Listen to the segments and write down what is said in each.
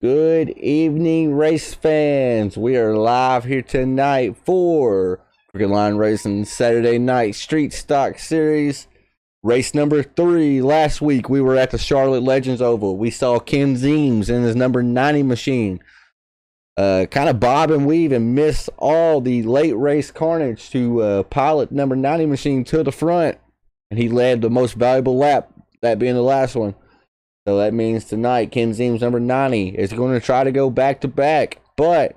Good evening, race fans. We are live here tonight for Crooked Line Racing Saturday Night Street Stock Series. Race number 3. Last week we were at the Charlotte Legends Oval. We saw Ken Zeems in his number 90 machine. Kind of bob and weave and miss all the late race carnage to pilot number 90 machine to the front. And he led the most valuable lap, that being the last one. So that means tonight, Ken Zeems number 90 is going to try to go back-to-back. But,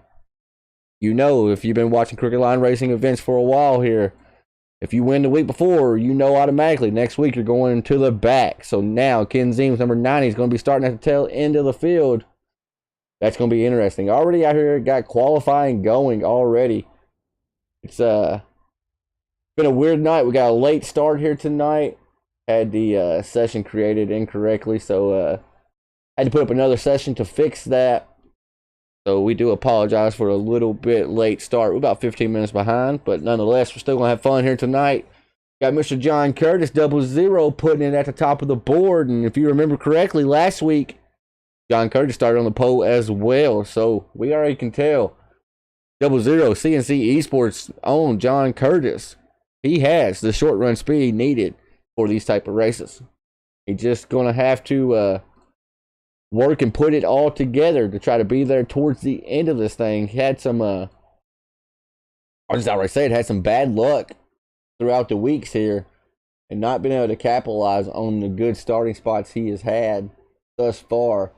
you know, if you've been watching Crooked Line Racing events for a while here, if you win the week before, you know automatically next week you're going to the back. So now, Ken Zeems number 90 is going to be starting at the tail end of the field. That's going to be interesting. Already out here, got qualifying going already. It's been a weird night. We got a late start here tonight. Had the session created incorrectly, so had to put up another session to fix that. So we do apologize for a little bit late start. We're about 15 minutes behind, but nonetheless, we're still going to have fun here tonight. Got Mr. John Curtis, 00, putting it at the top of the board. And if you remember correctly, last week, John Curtis started on the pole as well. So we already can tell 00, CNC Esports own John Curtis. He has the short run speed needed for these type of races. He's just going to have to work and put it all together to try to be there towards the end of this thing. He had some, I'll just outright say it, had some bad luck throughout the weeks here and not been able to capitalize on the good starting spots he has had thus far.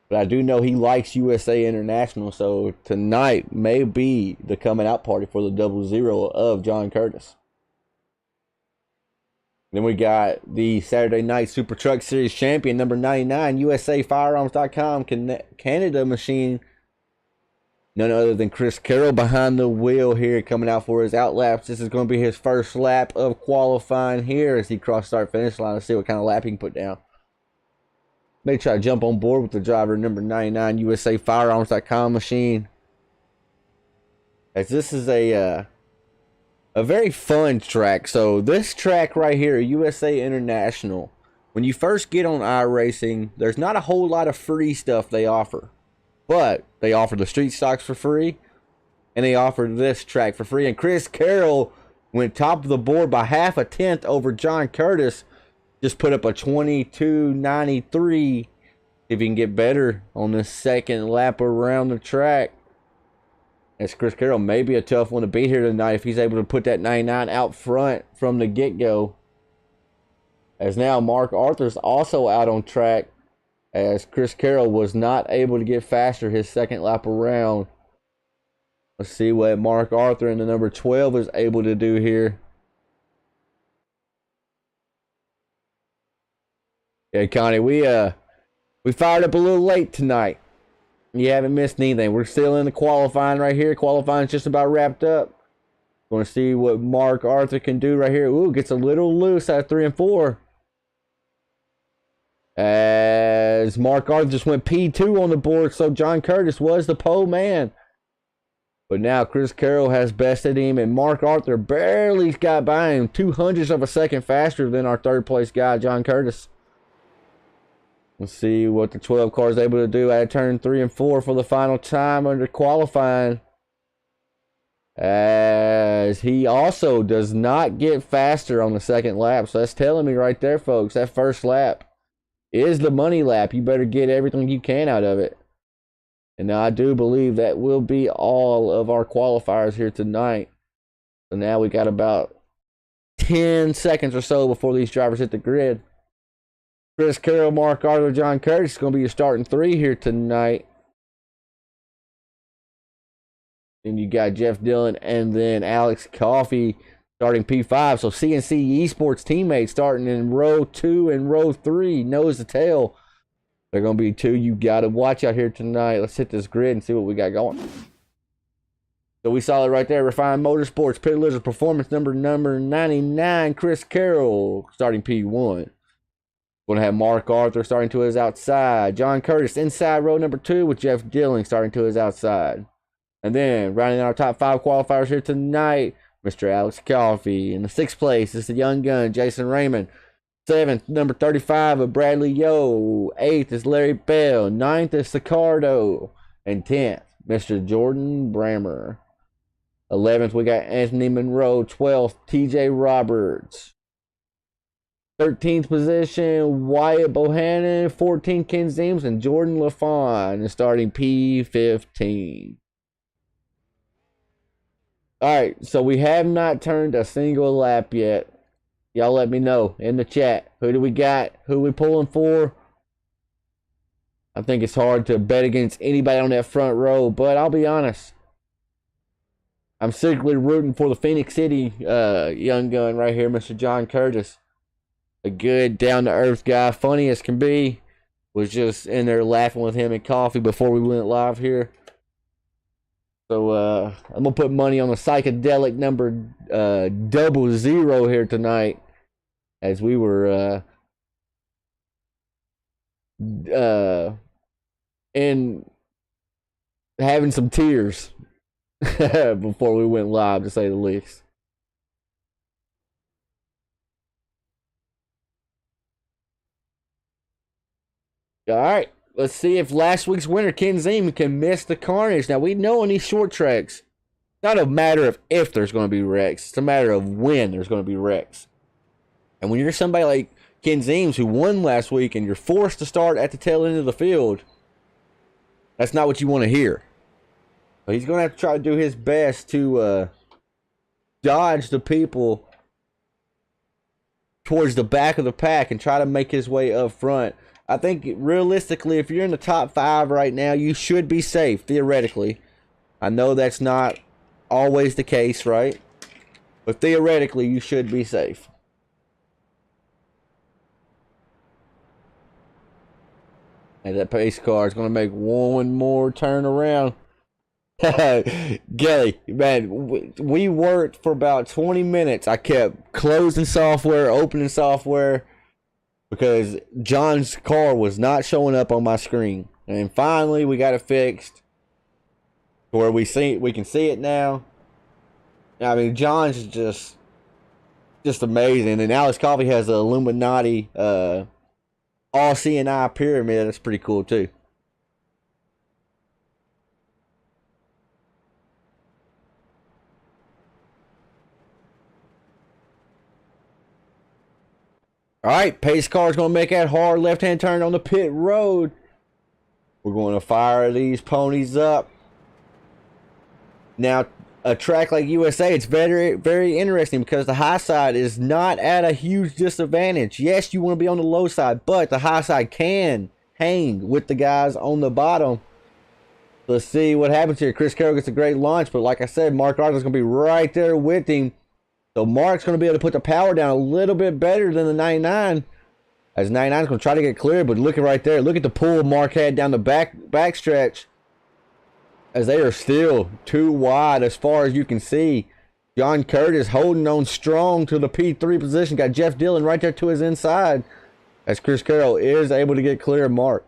But I do know he likes USA International, so tonight may be the coming out party for the 00 of John Curtis. Then we got the Saturday Night Super Truck Series champion, number 99, USAFirearms.com Canada machine. None other than Chris Carroll behind the wheel here, coming out for his outlaps. This is going to be his first lap of qualifying here as he cross start finish line. Let's see what kind of lap he can put down. May try to jump on board with the driver, number 99, USAFirearms.com machine. As this is a very fun track. So this track right here, USA International, when you first get on iRacing, there's not a whole lot of free stuff they offer. But they offer the street stocks for free, and they offer this track for free. And Chris Carroll went top of the board by half a tenth over John Curtis. Just put up a 22.93. If you can get better on this second lap around the track. As Chris Carroll may be a tough one to beat here tonight if he's able to put that 99 out front from the get-go. As now Mark Arthur's also out on track, as Chris Carroll was not able to get faster his second lap around. Let's see what Mark Arthur in the number 12 is able to do here. Yeah, Connie, we fired up a little late tonight. You haven't missed anything. We're still in the qualifying right here. Qualifying's just about wrapped up. Going to see what Mark Arthur can do right here. Ooh, gets a little loose out of 3 and 4. As Mark Arthur just went P2 on the board, so John Curtis was the pole man. But now Chris Carroll has bested him, and Mark Arthur barely got by him. 0.02 of a second faster than our third place guy, John Curtis. Let's see what the 12 car is able to do at turn 3 and 4 for the final time under qualifying. As he also does not get faster on the second lap. So that's telling me right there, folks, that first lap is the money lap. You better get everything you can out of it. And now I do believe that will be all of our qualifiers here tonight. So now we got about 10 seconds or so before these drivers hit the grid. Chris Carroll, Mark Arthur, John Curtis is going to be your starting 3 here tonight. Then you got Jeff Dillon and then Alex Coffey starting P5. So CNC Esports teammates starting in row 2 and row 3, nose to tail. They're going to be 2 you got to watch out here tonight. Let's hit this grid and see what we got going. So we saw it right there. Refined Motorsports, Pit Lizard Performance, number 99, Chris Carroll starting P1. Going to have Mark Arthur starting to his outside. John Curtis inside row number 2 with Jeff Dillon starting to his outside. And then rounding out our top 5 qualifiers here tonight, Mr. Alex Coffey. In the 6th place is the young gun, Jason Raymond. 7th, number 35 of Bradley Yo. 8th is Larry Bell. 9th is Sicardo. And 10th, Mr. Jordan Brammer. 11th, we got Anthony Monroe. 12th, TJ Roberts. 13th position, Wyatt Bohannon. 14th, Ken Zeems and Jordan LaFon. And starting P15. Alright, so we have not turned a single lap yet. Y'all let me know in the chat. Who do we got? Who we pulling for? I think it's hard to bet against anybody on that front row, but I'll be honest. I'm secretly rooting for the Phoenix City young gun right here, Mr. John Curtis. A good, down-to-earth guy, funny as can be. Was just in there laughing with him and coffee before we went live here. So I'm going to put money on the psychedelic number 00 here tonight. As we were in having some tears before we went live, to say the least. All right, let's see if last week's winner, Ken Zeem, can miss the carnage. Now, we know in these short tracks, it's not a matter of if there's going to be wrecks. It's a matter of when there's going to be wrecks. And when you're somebody like Ken Zeems, who won last week, and you're forced to start at the tail end of the field, that's not what you want to hear. But he's going to have to try to do his best to dodge the people towards the back of the pack and try to make his way up front. I think realistically, if you're in the top 5 right now, you should be safe, theoretically. I know that's not always the case, right? But theoretically, you should be safe. And that pace car is going to make one more turn around. Gelly, man, we worked for about 20 minutes. I kept closing software, opening software, because John's car was not showing up on my screen. And finally, we got it fixed where we can see it now. I mean, John's just amazing. And Alex Coffey has the Illuminati all CNI pyramid. That's pretty cool too. All right, pace car is going to make that hard left-hand turn on the pit road. We're going to fire these ponies up. Now, a track like USA, it's very, very interesting because the high side is not at a huge disadvantage. Yes, you want to be on the low side, but the high side can hang with the guys on the bottom. Let's see what happens here. Chris Carroll gets a great launch, but like I said, Mark Arthur's going to be right there with him. So Mark's going to be able to put the power down a little bit better than the 99. As 99 is going to try to get clear, but look at right there. Look at the pull Mark had down the back stretch. As they are still too wide as far as you can see. John Curtis holding on strong to the P3 position. Got Jeff Dillon right there to his inside. As Chris Carroll is able to get clear of Mark.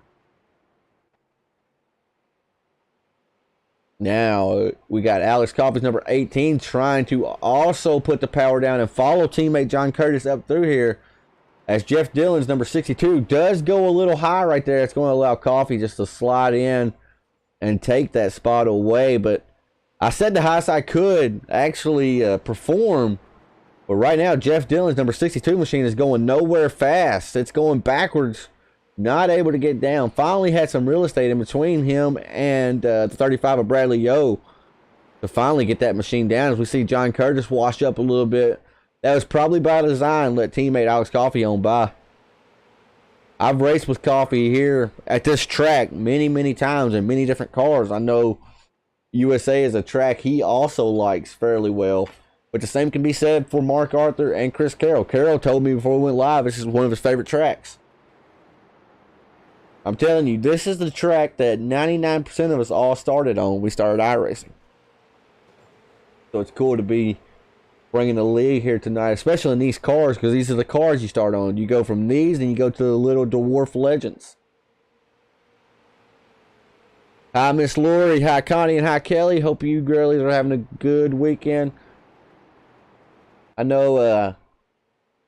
Now, we got Alex Coffey's number 18 trying to also put the power down and follow teammate John Curtis up through here. As Jeff Dillon's number 62 does go a little high right there. It's going to allow Coffey just to slide in and take that spot away. But I said the high side could actually perform. But right now, Jeff Dillon's number 62 machine is going nowhere fast. It's going backwards. Not able to get down. Finally had some real estate in between him and the 35 of Bradley Yo to finally get that machine down. As we see John Curtis wash up a little bit. That was probably by design. Let teammate Alex Coffey on by. I've raced with Coffey here at this track many, many times in many different cars. I know USA is a track he also likes fairly well. But the same can be said for Mark Arthur and Chris Carroll. Carroll told me before we went live this is one of his favorite tracks. I'm telling you, this is the track that 99% of us all started on when we started iRacing. So it's cool to be bringing the league here tonight, especially in these cars, because these are the cars you start on. You go from these, and you go to the little dwarf legends. Hi, Miss Lori. Hi, Connie, and hi, Kelly. Hope you girlies are having a good weekend. I know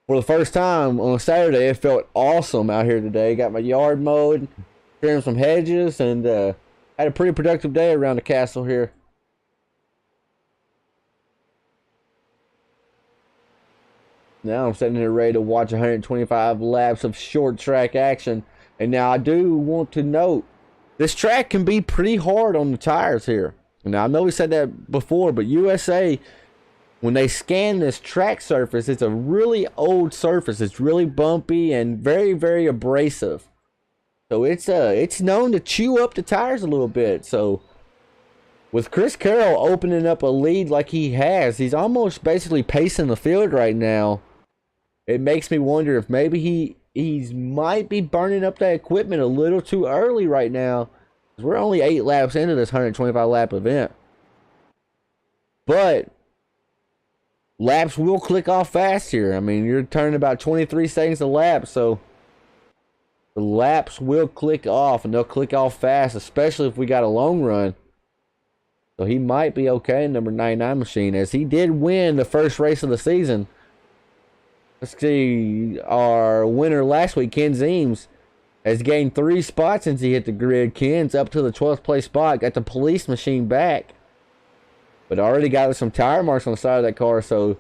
For the first time on Saturday, it felt awesome out here today. Got my yard mowed, trimmed some hedges, and had a pretty productive day around the castle here. Now I'm sitting here ready to watch 125 laps of short track action. And now I do want to note, this track can be pretty hard on the tires here. Now I know we said that before, but USA, when they scan this track surface, it's a really old surface. It's really bumpy and very, very abrasive. So it's known to chew up the tires a little bit. So with Chris Carroll opening up a lead like he has, he's almost basically pacing the field right now. It makes me wonder if maybe he might be burning up that equipment a little too early right now. We're only 8 laps into this 125 lap event. But laps will click off fast here. I mean, you're turning about 23 seconds a lap, so the laps will click off, and they'll click off fast, especially if we got a long run. So he might be okay in number 99 machine, as he did win the first race of the season. Let's see, our winner last week, Ken Zeems, has gained 3 spots since he hit the grid. Ken's up to the 12th place spot, got the police machine back, but already got some tire marks on the side of that car, so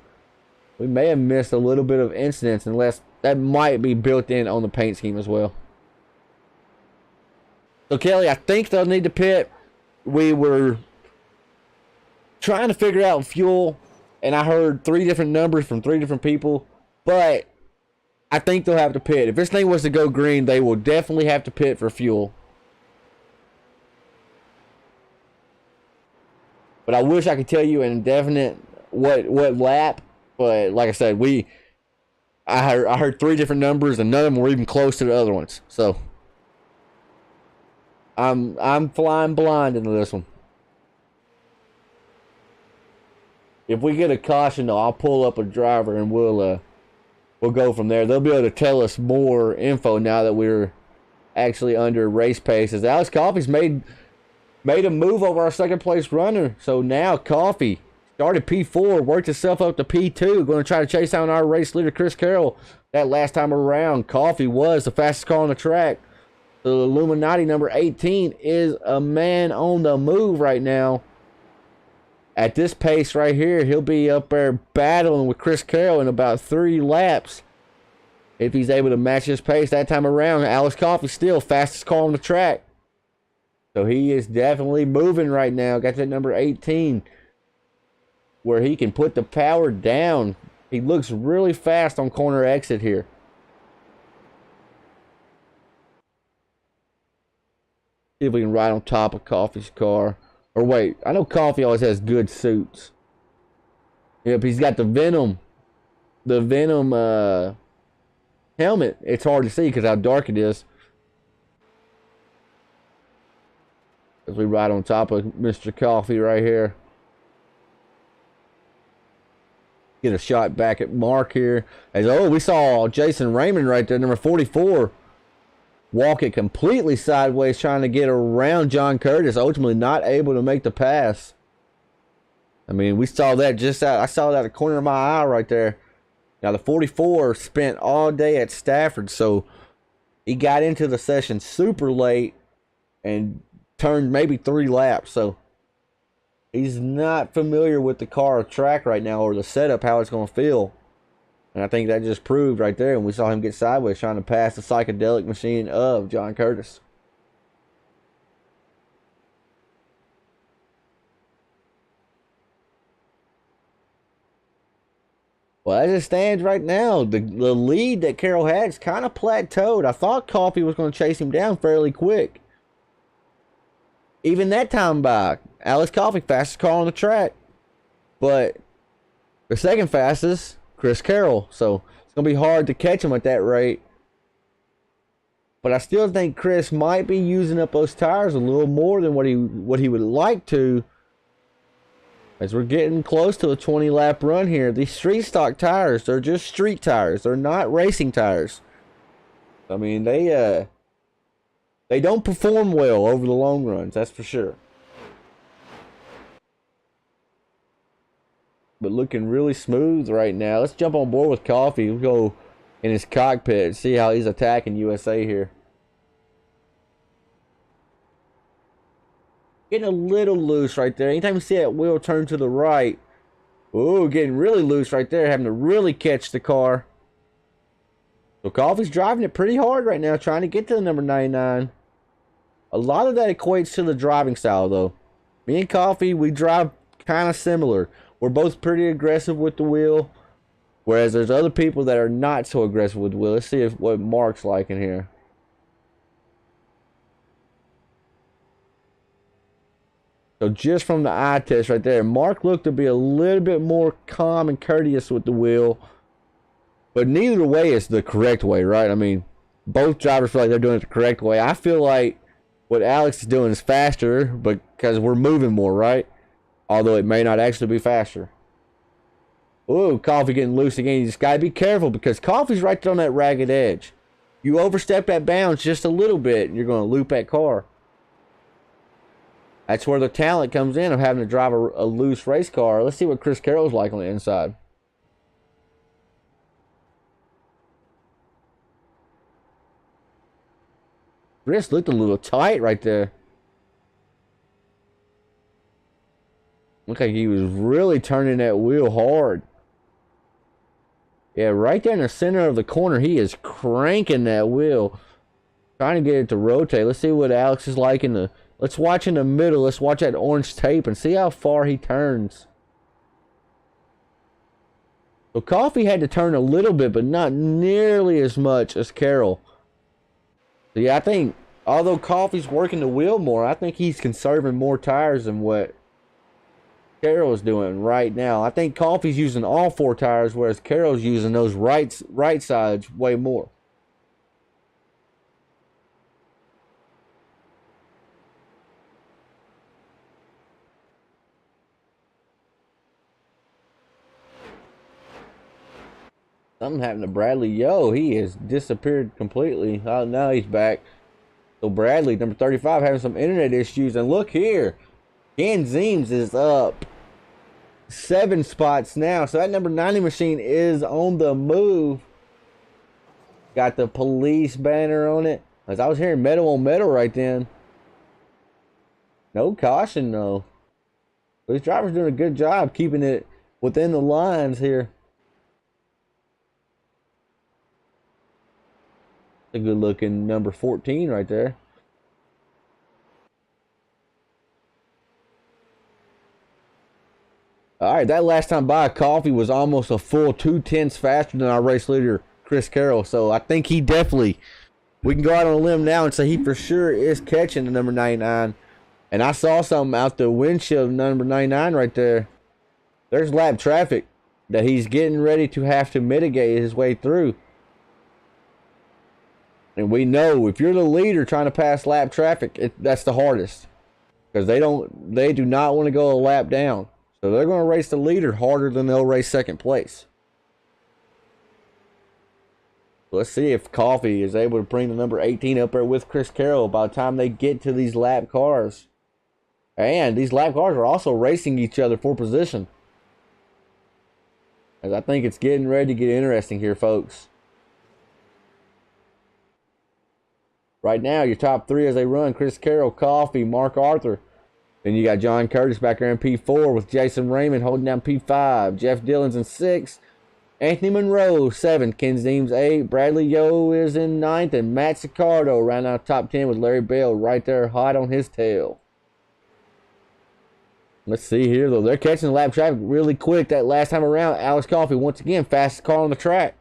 we may have missed a little bit of incidents, unless that might be built in on the paint scheme as well. So Kelly, I think they'll need to pit. We were trying to figure out fuel, and I heard 3 different numbers from 3 different people. But I think they'll have to pit. If this thing was to go green, they will definitely have to pit for fuel. But I wish I could tell you an indefinite what lap. But like I said, I heard 3 different numbers, and none of them were even close to the other ones. So I'm flying blind into this one. If we get a caution, though, I'll pull up a driver and we'll go from there. They'll be able to tell us more info now that we're actually under race pace. As Alex Coffey's made a move over our second place runner. So now Coffey started P4, worked himself up to P2, going to try to chase down our race leader Chris Carroll. That last time around, Coffey was the fastest car on the track. The Illuminati number 18 is a man on the move right now. At this pace right here, he'll be up there battling with Chris Carroll in about 3 laps. If he's able to match his pace that time around, Alex Coffey still fastest car on the track. So he is definitely moving right now. Got that number 18 where he can put the power down. He looks really fast on corner exit here. See if we can ride on top of Coffey's car. Or wait, I know Coffey always has good suits. Yep, he's got the Venom helmet. It's hard to see because how dark it is. As we ride on top of Mr. Coffey right here. Get a shot back at Mark here. As we saw Jason Raymond right there, number 44. Walk it completely sideways, trying to get around John Curtis, ultimately not able to make the pass. I mean, we saw that just out. I saw that at the corner of my eye right there. Now, the 44 spent all day at Stafford, so he got into the session super late and turned maybe 3 laps. So he's not familiar with the car track right now or the setup, how it's going to feel. And I think that just proved right there. And we saw him get sideways trying to pass the psychedelic machine of John Curtis. Well, as it stands right now, the lead that Carroll had is kind of plateaued. I thought Coffey was going to chase him down fairly quick. Even that time by, Alex Coffey, fastest car on the track. But the second fastest, Chris Carroll. So it's going to be hard to catch him at that rate. But I still think Chris might be using up those tires a little more than what he would like to. As we're getting close to a 20 lap run here. These street stock tires, they're just street tires. They're not racing tires. I mean, they don't perform well over the long runs, that's for sure. but looking really smooth right now. Let's jump on board with Coffee. We'll go in his cockpit, see how he's attacking USA here. Getting a little loose right there. Anytime you see that wheel turn to the right, ooh, getting really loose right there, having to really catch the car. So Coffee's driving it pretty hard right now, trying to get to the number 99. A lot of that equates to the driving style, though. Me and Coffee, we drive kind of similar. We're both pretty aggressive with the wheel, whereas there's other people that are not so aggressive with the wheel. Let's see what Mark's like in here. So just from the eye test right there, Mark looked to be a little bit more calm and courteous with the wheel. But neither way is the correct way, right? I mean, both drivers feel like they're doing it the correct way. I feel like what Alex is doing is faster because we're moving more, right? Although it may not actually be faster. Ooh, Coffee getting loose again. You just got to be careful because Coffee's right there on that ragged edge. You overstep that bounds just a little bit and you're going to loop that car. That's where the talent comes in of having to drive a loose race car. Let's see what Chris Carroll's like on the inside. Chris looked a little tight right there. Looked like he was really turning that wheel hard. Yeah, right there in the center of the corner, he is cranking that wheel. Trying to get it to rotate. Let's see what Alex is like in the... Let's watch in the middle. Let's watch that orange tape and see how far he turns. So Coffee had to turn a little bit, but not nearly as much as Carroll. So yeah, I think, although Coffee's working the wheel more, I think he's conserving more tires than what Carroll is doing right now. I think Coffee's using all 4 tires, whereas Carroll's using those right sides way more. Something happened to Bradley. Yo, he has disappeared completely. Oh, now he's back. So Bradley, number 35, having some internet issues. And look here. Ken Zeems is up 7 spots now. So that number 90 machine is on the move. Got the police banner on it. As I was hearing metal on metal right then. No caution, though. These drivers doing a good job keeping it within the lines here. A good looking number 14 right there. All right, that last time by Coffee was almost a full 2/10 faster than our race leader, Chris Carroll. So I think he definitely, we can go out on a limb now and say he for sure is catching the number 99. And I saw something out the windshield of number 99 right there. There's lap traffic that he's getting ready to have to mitigate his way through. And we know if you're the leader trying to pass lap traffic, that's the hardest. Because they do not want to go a lap down. So they're going to race the leader harder than they'll race second place. Let's see if Coffee is able to bring the number 18 up there with Chris Carroll by the time they get to these lap cars. And these lap cars are also racing each other for position. As I think it's getting ready to get interesting here, folks. Right now, your top 3 as they run, Chris Carroll, Coffee, Mark Arthur. Then you got John Curtis back there in P4 with Jason Raymond holding down P5. Jeff Dillon's in 6. Anthony Monroe, 7. Ken Zeems, 8. Bradley Yo is in 9th. And Matt Sicardo round out top 10 with Larry Bell right there hot on his tail. Let's see here, though. They're catching the lap traffic really quick. That last time around, Alex Coffee, once again, fastest car on the track.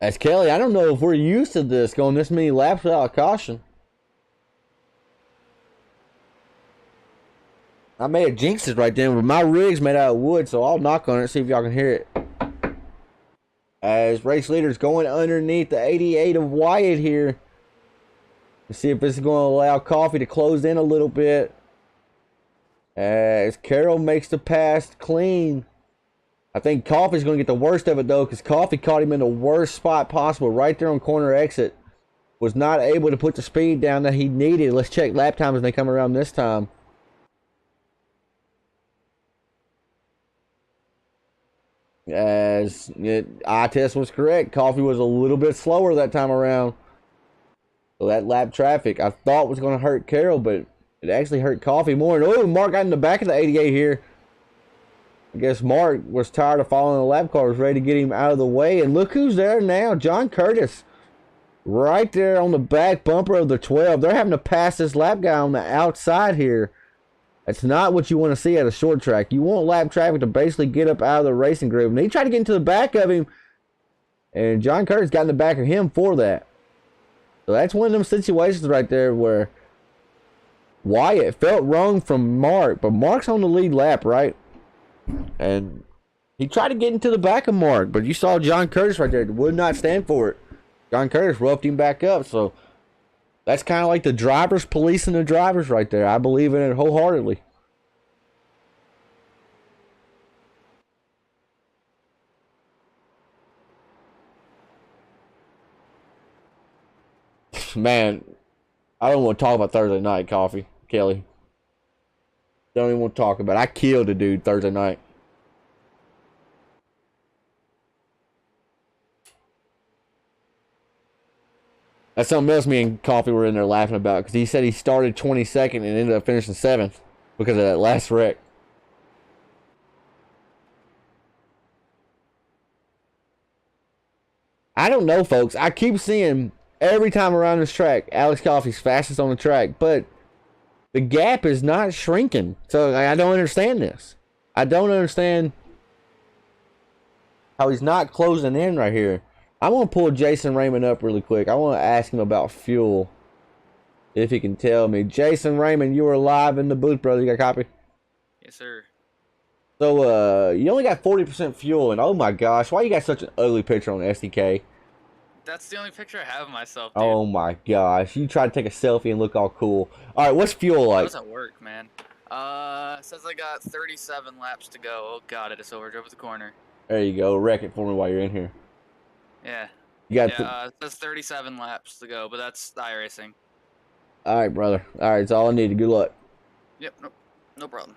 As Kelly, I don't know if we're used to this, going this many laps without caution. I may have jinxed it right then, but my rig's made out of wood, so I'll knock on it and see if y'all can hear it. As race leaders going underneath the 88 of Wyatt here. To see if this is going to allow Coffee to close in a little bit. As Carroll makes the pass clean. I think Coffee's going to get the worst of it, though, because Coffee caught him in the worst spot possible, right there on corner exit. was not able to put the speed down that he needed. Let's check lap times as they come around this time. As eye test was correct, Coffee was a little bit slower that time around. So that lap traffic I thought was going to hurt Carroll, but it actually hurt Coffee more. And oh, Mark got in the back of the 88 here. I guess Mark was tired of following the lap car, was ready to get him out of the way. And look who's there now, John Curtis. Right there on the back bumper of the 12. They're having to pass this lap guy on the outside here. That's not what you want to see at a short track. You want lap traffic to basically get up out of the racing group. And he tried to get into the back of him. And John Curtis got in the back of him for that. So that's one of them situations right there where Wyatt felt wrong from Mark. But Mark's on the lead lap, right? And he tried to get into the back of Mark. But you saw John Curtis right there. Would not stand for it. John Curtis roughed him back up. So that's kind of like the drivers policing the drivers right there. I believe in it wholeheartedly. Man, I don't want to talk about Thursday night, Coffee, Kelly. Don't even want to talk about it. I killed a dude Thursday night. That's something else me and Coffee were in there laughing about, because he said he started 22nd and ended up finishing 7th because of that last wreck. I don't know, folks. I keep seeing every time around this track, Alex Coffey's fastest on the track, but the gap is not shrinking. So I don't understand this. I don't understand how he's not closing in right here. I want to pull Jason Raymond up really quick. I want to ask him about fuel, if he can tell me. Jason Raymond, you are live in the booth, brother. You got a copy? Yes, sir. So, you only got 40% fuel, and oh my gosh, why you got such an ugly picture on SDK? That's the only picture I have of myself, dude. Oh my gosh, you try to take a selfie and look all cool. All right, what's fuel like? How does that work, man? Says I got 37 laps to go. Oh god, I just overdrove the corner. There you go. Wreck it for me while you're in here. Yeah. You got it says 37 laps to go, but that's iRacing. All right, brother. All right, that's all I needed. Good luck. Yep, no problem.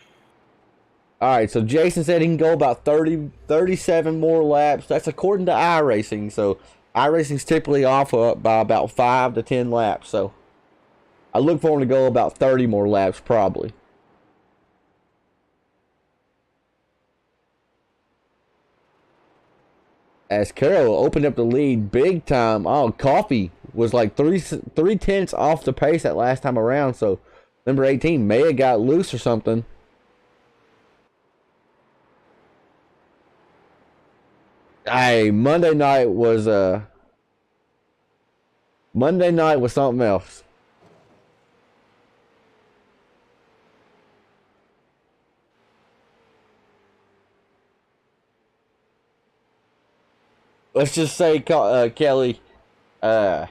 All right, so Jason said he can go about 37 more laps. That's according to iRacing. So iRacing's typically off by about 5 to 10 laps. So I look for him to go about 30 more laps probably. As Carroll opened up the lead big time. Oh, Coffee was like three tenths off the pace that last time around. So number 18 may have got loose or something. Hey, Monday night was something else. Let's just say, Kelly, I'm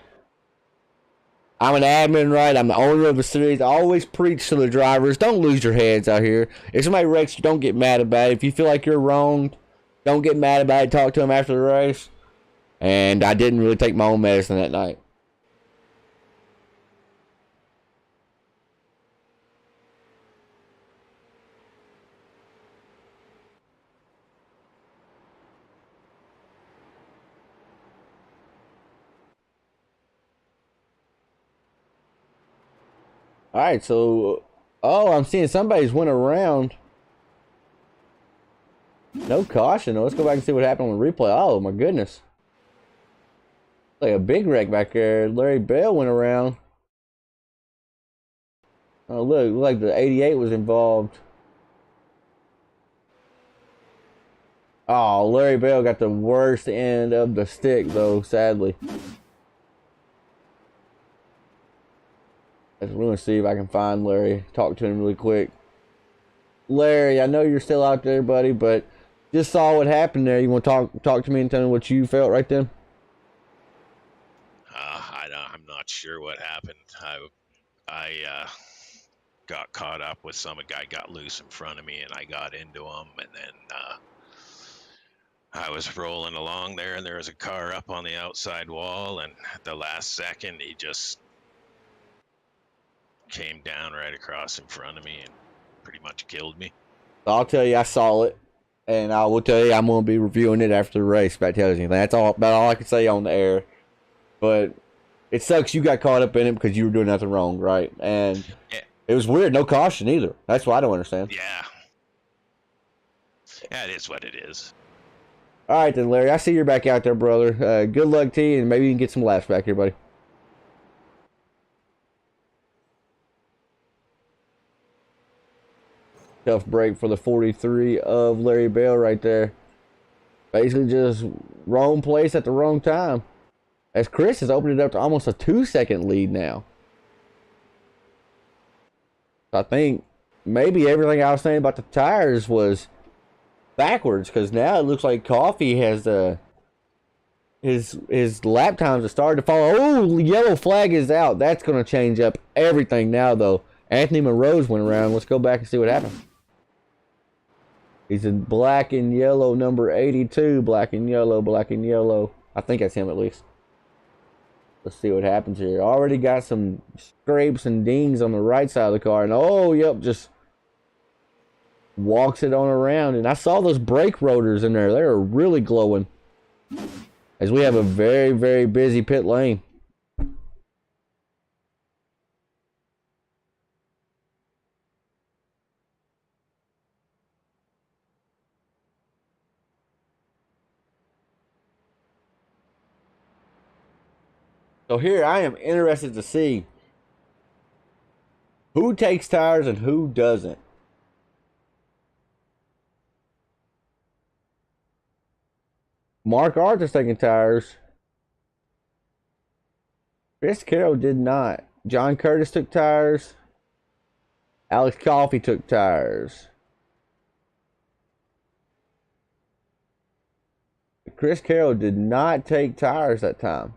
an admin, right? I'm the owner of the series. I always preach to the drivers, don't lose your heads out here. If somebody wrecks you, don't get mad about it. If you feel like you're wronged, don't get mad about it. Talk to them after the race. And I didn't really take my own medicine that night. All right, so I'm seeing somebody's went around. No caution. Let's go back and see what happened on the replay. Oh my goodness, like a big wreck back there. Larry Bell went around. Oh look like the 88 was involved. Oh, Larry Bell got the worst end of the stick though, sadly. We're gonna see if I can find Larry. Talk to him really quick. Larry, I know you're still out there, buddy, but just saw what happened there. You want to talk to me and tell me what you felt right then? I'm not sure what happened. I got caught up with some guy got loose in front of me, and I got into him, and then I was rolling along there, and there was a car up on the outside wall, and at the last second, he just came down right across in front of me and pretty much killed me. I'll tell you, I saw it, and I will tell you, I'm going to be reviewing it after the race. If that tells you anything, that's about all I can say on the air. But it sucks you got caught up in it because you were doing nothing wrong, right? And Yeah. it was weird, no caution either. That's what I don't understand. Yeah. Yeah, it is what it is. All right, then, Larry. I see you're back out there, brother. Good luck to you, and maybe you can get some laughs back here, buddy. Tough break for the 43 of Larry Bell right there. Basically just wrong place at the wrong time. As Chris has opened it up to almost a 2-second lead now. I think maybe everything I was saying about the tires was backwards, because now it looks like Coffee has his lap times have started to fall. Oh, yellow flag is out. That's going to change up everything now, though. Anthony Monroe's went around. Let's go back and see what happened. He's in black and yellow, number 82. Black and yellow, black and yellow. I think that's him at least. Let's see what happens here. Already got some scrapes and dings on the right side of the car. And oh, yep, just walks it on around. And I saw those brake rotors in there. They are really glowing. As we have a very, very busy pit lane. So here I am interested to see who takes tires and who doesn't. Mark Arthur's taking tires. Chris Carroll did not. John Curtis took tires. Alex Coffey took tires. Chris Carroll did not take tires that time.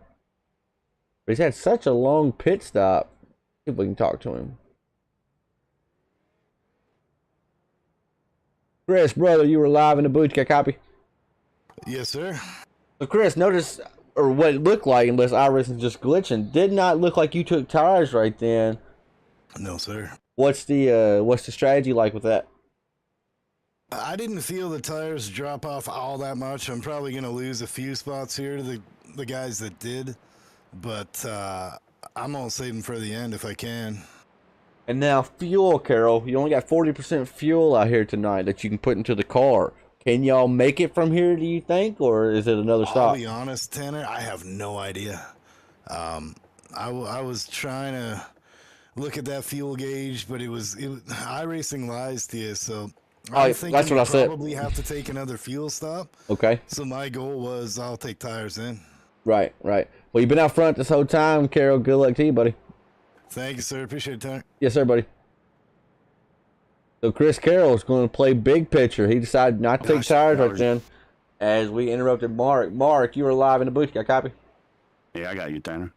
But he's had such a long pit stop. See if we can talk to him. Chris, brother, you were live in the booth. Got a copy? Yes, sir. So, Chris, notice, or what it looked like, unless Iris is just glitching, did not look like you took tires right then. No, sir. What's the strategy like with that? I didn't feel the tires drop off all that much. I'm probably going to lose a few spots here to the guys that did. But I'm going to save them for the end if I can. And now fuel, Carol. You only got 40% fuel out here tonight that you can put into the car. Can y'all make it from here, do you think? Or is it another stop? I'll be honest, Tanner, I have no idea. I was trying to look at that fuel gauge, but it was iRacing lies to you, so I think that's what I said. Probably have to take another fuel stop. Okay. So my goal was I'll take tires in. Right. Well, you've been out front this whole time, Carol. Good luck to you, buddy. Thank you, sir. Appreciate it, Tanner. Yes, sir, buddy. So Chris Carroll is going to play big picture. He decided not to take tires right then as we interrupted Mark. Mark, you were live in the booth. Got a copy? Yeah, I got you, Tanner.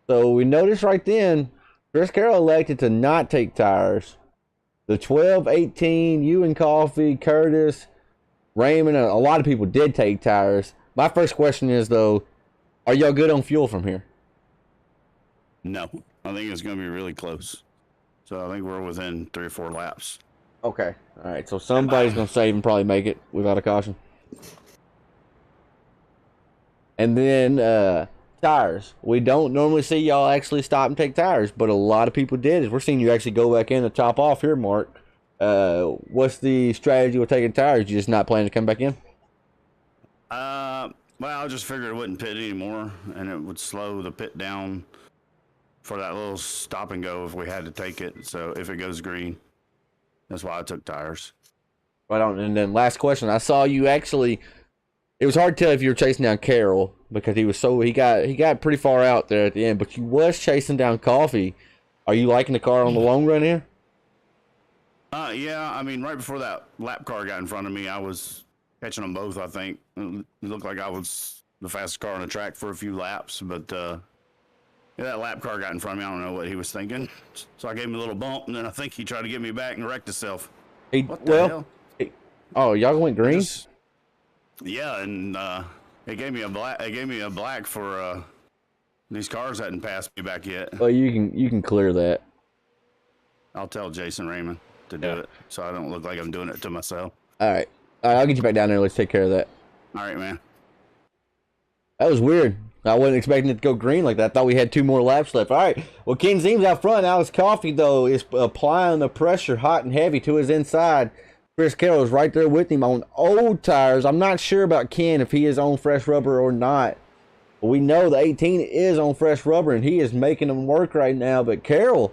So we noticed right then, Chris Carroll elected to not take tires. The 12, 18, you and Coffee, Curtis, Raymond, a lot of people did take tires. My first question is, though, are y'all good on fuel from here? No, I think it's going to be really close. So I think we're within 3 or 4 laps. Okay. All right. So somebody's going to save and probably make it without a caution. And then tires. We don't normally see y'all actually stop and take tires, but a lot of people did. We're seeing you actually go back in to top off here, Mark. What's the strategy with taking tires? You just not planning to come back in? Well, I just figured it wouldn't pit anymore, and it would slow the pit down for that little stop and go if we had to take it. So if it goes green, that's why I took tires. Right on. And then last question. I saw you actually. It was hard to tell if you were chasing down Carroll because he got pretty far out there at the end, but you was chasing down Coffee. Are you liking the car on the long run here? Yeah. I mean, right before that lap car got in front of me, I was catching them both. I think it looked like I was the fastest car on the track for a few laps, but yeah, that lap car got in front of me. I don't know what he was thinking, so I gave him a little bump, and then I think he tried to get me back and wrecked himself. What the hell? Oh, y'all went green? Yeah, and it gave me a black. It gave me a black for these cars hadn't passed me back yet. Well, you can clear that. I'll tell Jason Raymond to do it, so I don't look like I'm doing it to myself. All right, I'll get you back down there. Let's take care of that. All right, man. That was weird. I wasn't expecting it to go green like that. I thought we had 2 more laps left. All right. Well, Ken Zeem's out front. Alex Coffey, though, is applying the pressure hot and heavy to his inside. Chris Carroll is right there with him on old tires. I'm not sure about Ken if he is on fresh rubber or not. But we know the 18 is on fresh rubber, and he is making them work right now. But Carroll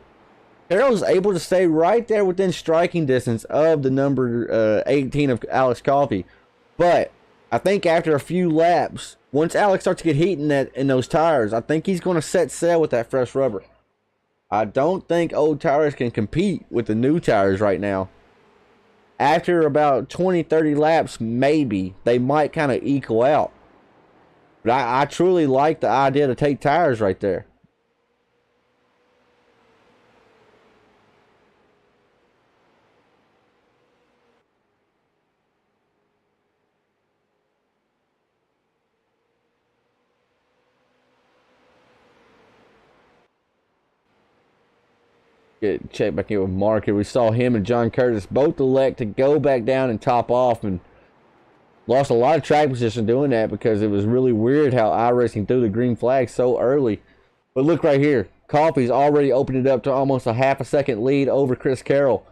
is able to stay right there within striking distance of the number 18 of Alex Coffey. But I think after a few laps, once Alex starts to get heat in those tires, I think he's going to set sail with that fresh rubber. I don't think old tires can compete with the new tires right now. After about 20, 30 laps, maybe, they might kind of equal out. But I truly like the idea to take tires right there. Get checked back in with Mark here. We saw him and John Curtis both elect to go back down and top off, and lost a lot of track position doing that because it was really weird how iRacing threw the green flag so early. But look right here. Coffey's already opened it up to almost a half a second lead over Chris Carroll.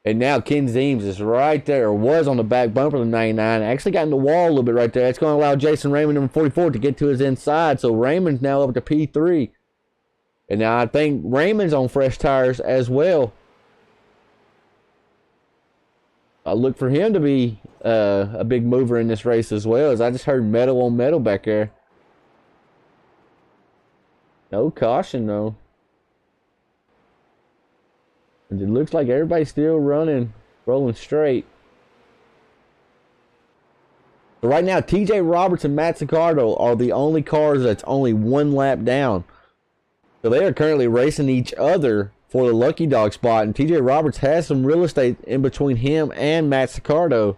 And now Ken Zeems is right there, was on the back bumper of the 99. Actually got in the wall a little bit right there. It's going to allow Jason Raymond, number 44, to get to his inside. So Raymond's now up to P3. And now I think Raymond's on fresh tires as well. I look for him to be a big mover in this race as well, as I just heard metal on metal back there. No caution, though. And it looks like everybody's still rolling straight. So right now, TJ Roberts and Matt Sicardo are the only cars that's only 1 lap down. So they are currently racing each other for the Lucky Dog spot. And TJ Roberts has some real estate in between him and Matt Sicardo.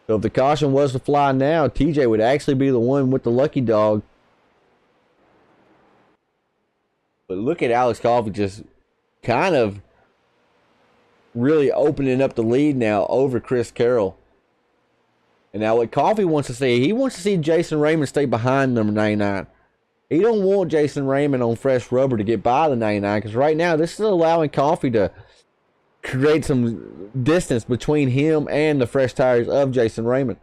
So if the caution was to fly now, TJ would actually be the one with the Lucky Dog. But look at Alex Coffey just kind of really opening up the lead now over Chris Carroll. And now what Coffey wants to see, he wants to see Jason Raymond stay behind number 99. He don't want Jason Raymond on fresh rubber to get by the 99, because right now this is allowing Coffey to create some distance between him and the fresh tires of Jason Raymond.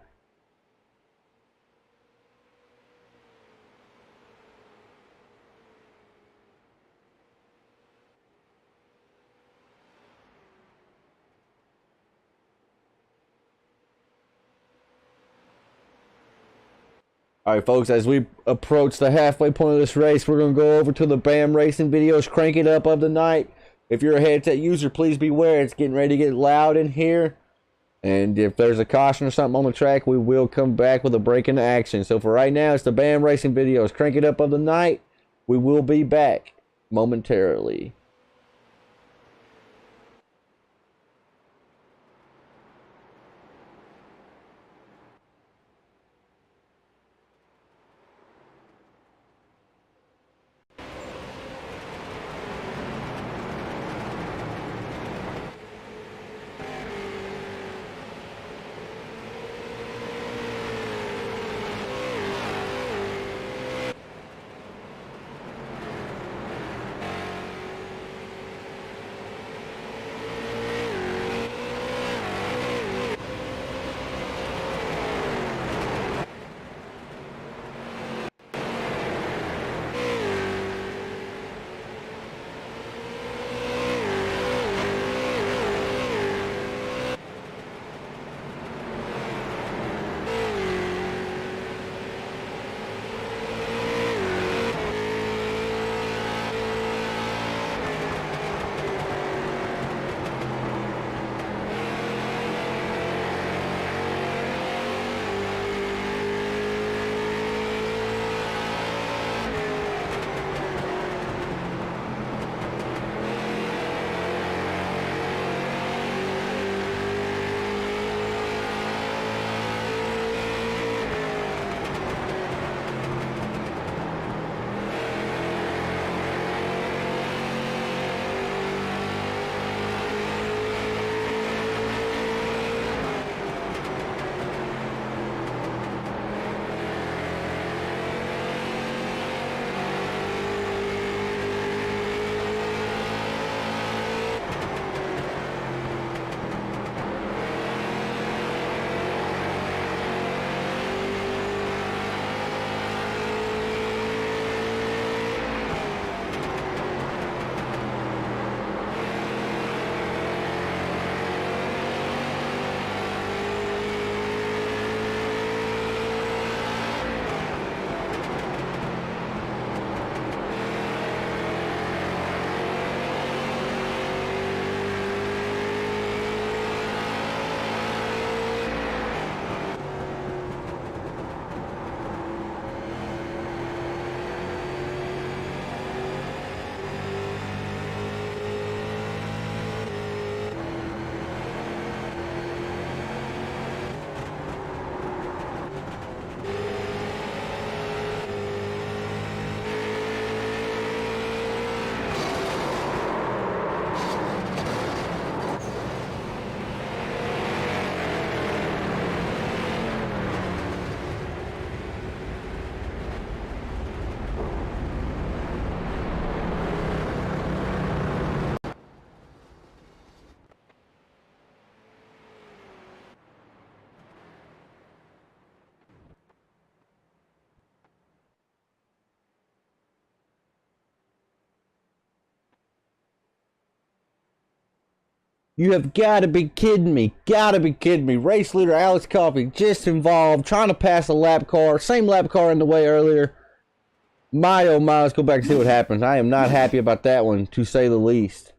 All right, folks, as we approach the halfway point of this race, we're going to go over to the BAM Racing videos, crank it up of the night. If you're a headset user, please beware. It's getting ready to get loud in here. And if there's a caution or something on the track, we will come back with a break into action. So for right now, it's the BAM Racing videos, crank it up of the night. We will be back momentarily. You have got to be kidding me. Got to be kidding me. Race leader Alex Coffey just involved, trying to pass a lap car. Same lap car in the way earlier. My oh my, let's go back and see what happens. I am not happy about that one, to say the least.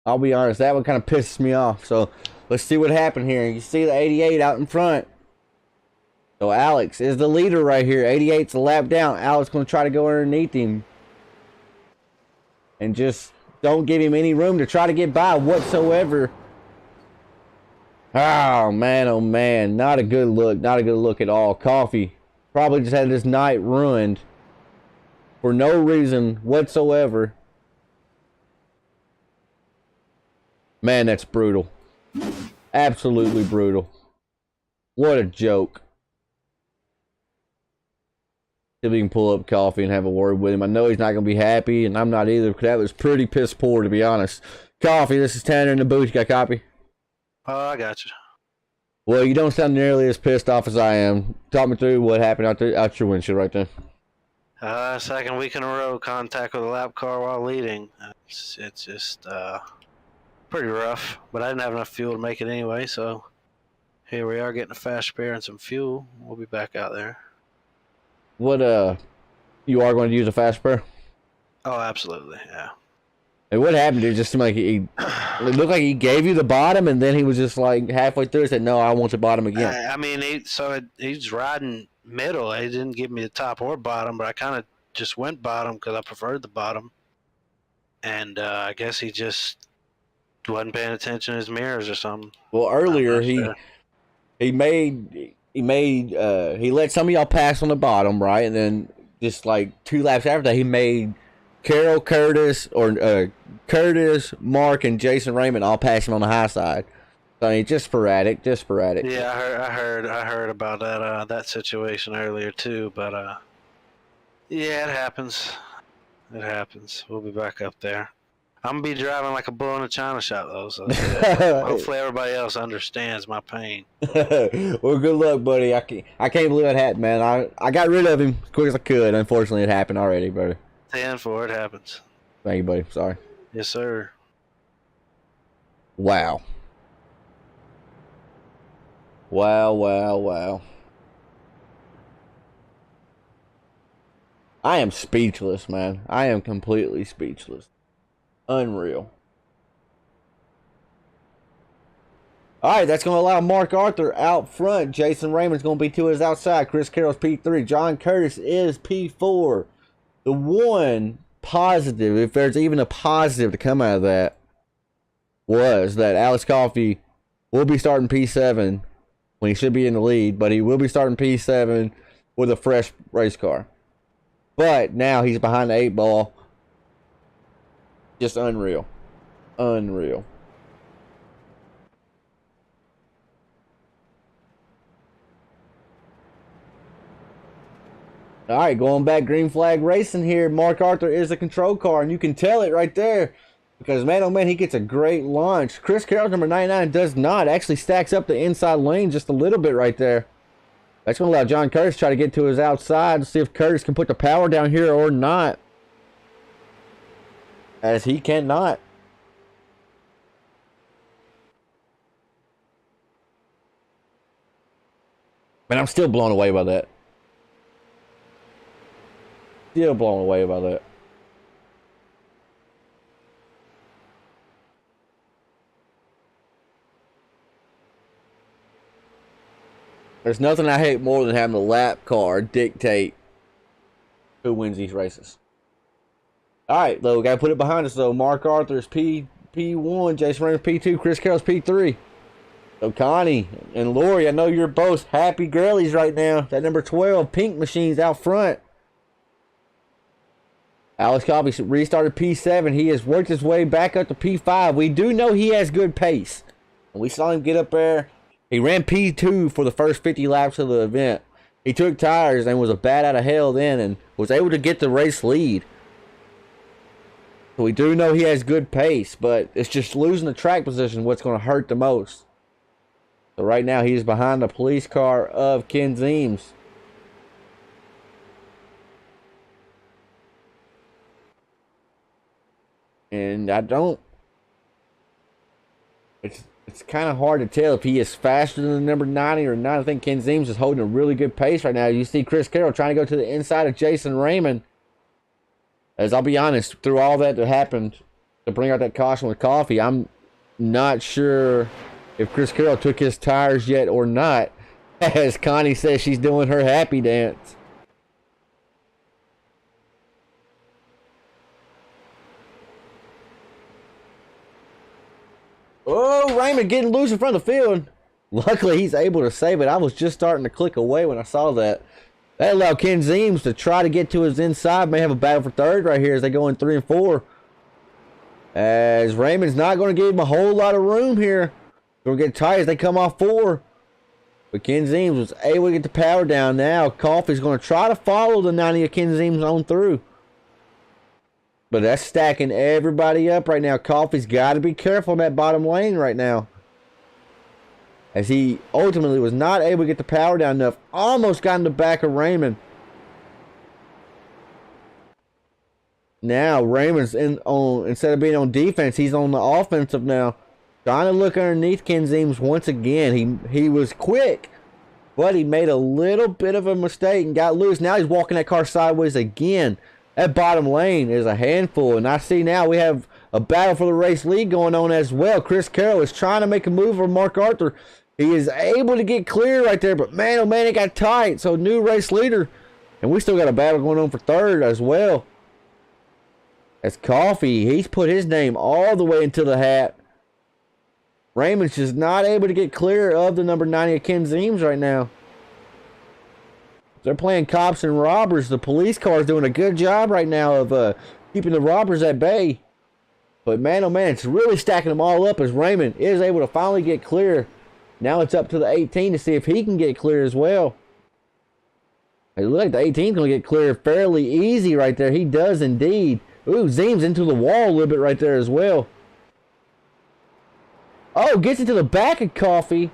I'll be honest, that one kind of pisses me off. So let's see what happened here. You see the 88 out in front. So Alex is the leader right here. 88's a lap down. Alex going to try to go underneath him. And just don't give him any room to try to get by whatsoever. Oh man, not a good look. Not a good look at all. Coffee probably just had his night ruined for no reason whatsoever. Man, that's brutal. Absolutely brutal. What a joke. See if we can pull up Coffee and have a word with him. I know he's not going to be happy, and I'm not either, because that was pretty piss poor, to be honest. Coffee, this is Tanner in the booth. You got a copy? Oh, I got you. Well, you don't sound nearly as pissed off as I am. Talk me through what happened out your windshield right there. Second week in a row, contact with a lap car while leading. It's just pretty rough, but I didn't have enough fuel to make it anyway, so here we are getting a fast spare and some fuel. We'll be back out there. What, you are going to use a fast spare? Oh, absolutely, yeah. And what happened? It just seemed like it looked like he gave you the bottom, and then he was just like halfway through said, "No, I want the bottom again." I mean, he's riding middle. He didn't give me the top or bottom, but I kind of just went bottom because I preferred the bottom. And I guess he just wasn't paying attention to his mirrors or something. Well, earlier he let some of y'all pass on the bottom, right? And then just like 2 laps after that, he made Carol, Curtis, Mark, and Jason Raymond all pass him on the high side. So I mean, just sporadic. Yeah, I heard about that situation earlier too. But yeah, it happens. It happens. We'll be back up there. I'm gonna be driving like a bull in a china shop though, so hopefully everybody else understands my pain. Well, good luck, buddy. I can't believe that happened, man. I got rid of him as quick as I could. Unfortunately, it happened already, brother. 10-4, it happens. Thank you, buddy. Sorry. Yes, sir. Wow. Wow. I am speechless, man. I am completely speechless. Unreal. Alright, that's going to allow Mark Arthur out front. Jason Raymond's going to be to his outside. Chris Carroll's P3. John Curtis is P4. The one positive, if there's even a positive to come out of that, was that Alex Coffey will be starting P7 when he should be in the lead, but he will be starting P7 with a fresh race car. But now he's behind the 8 ball. Just unreal. Unreal. All right, going back, green flag racing here. Mark Arthur is a control car, and you can tell it right there because, man, oh, man, he gets a great launch. Chris Carroll, number 99, does not. Actually stacks up the inside lane just a little bit right there. That's going to allow John Curtis to try to get to his outside to see if Curtis can put the power down here or not, as he cannot. Man, I'm still blown away by that. Still blown away by that. There's nothing I hate more than having a lap car dictate who wins these races. Alright, though, we gotta put it behind us though. Mark Arthur's P1, Jason Raymond's P2, Chris Carroll's P3. So Connie and Lori, I know you're both happy girlies right now. That number 12, Pink Machine's out front. Alex Coffey restarted P7. He has worked his way back up to P5. We do know he has good pace. We saw him get up there. He ran P2 for the first 50 laps of the event. He took tires and was a bat out of hell then and was able to get the race lead. So we do know he has good pace, but it's just losing the track position what's going to hurt the most. So right now he is behind the police car of Ken Zeems. And I don't It's kind of hard to tell if he is faster than the number 90 or not. I think Ken Zeems is holding a really good pace right now. You see Chris Carroll trying to go to the inside of Jason Raymond. As I'll be honest, through all that happened to bring out that caution with Coffee, I'm not sure if Chris Carroll took his tires yet or not. As Connie says, she's doing her happy dance. Oh, Raymond getting loose in front of the field. Luckily, he's able to save it. I was just starting to click away when I saw that. That allowed Ken Zeems to try to get to his inside. May have a battle for third right here as they go in 3 and 4. As Raymond's not going to give him a whole lot of room here. Going to get tight as they come off 4. But Ken Zeems was able to get the power down. Now Coffey's going to try to follow the 90 of Ken Zeems on through. But that's stacking everybody up right now. Coffey's got to be careful in that bottom lane right now. As he ultimately was not able to get the power down enough. Almost got in the back of Raymond. Now Raymond's instead of being on defense, he's on the offensive now. Trying to look underneath Ken Zeems once again. He was quick, but he made a little bit of a mistake and got loose. Now he's walking that car sideways again. That bottom lane is a handful, and I see now we have a battle for the race lead going on as well. Chris Carroll is trying to make a move for Mark Arthur. He is able to get clear right there, but man, oh man, it got tight. So new race leader, and we still got a battle going on for third as well. As Coffee, he's put his name all the way into the hat. Raymond's just not able to get clear of the number 90 of Ken Zeems right now. They're playing cops and robbers. The police car is doing a good job right now of keeping the robbers at bay. But man, oh man, it's really stacking them all up as Raymond is able to finally get clear. Now it's up to the 18 to see if he can get clear as well. It looks like the 18 is going to get clear fairly easy right there. He does indeed. Ooh, Zeems into the wall a little bit right there as well. Oh, gets into the back of Coffee.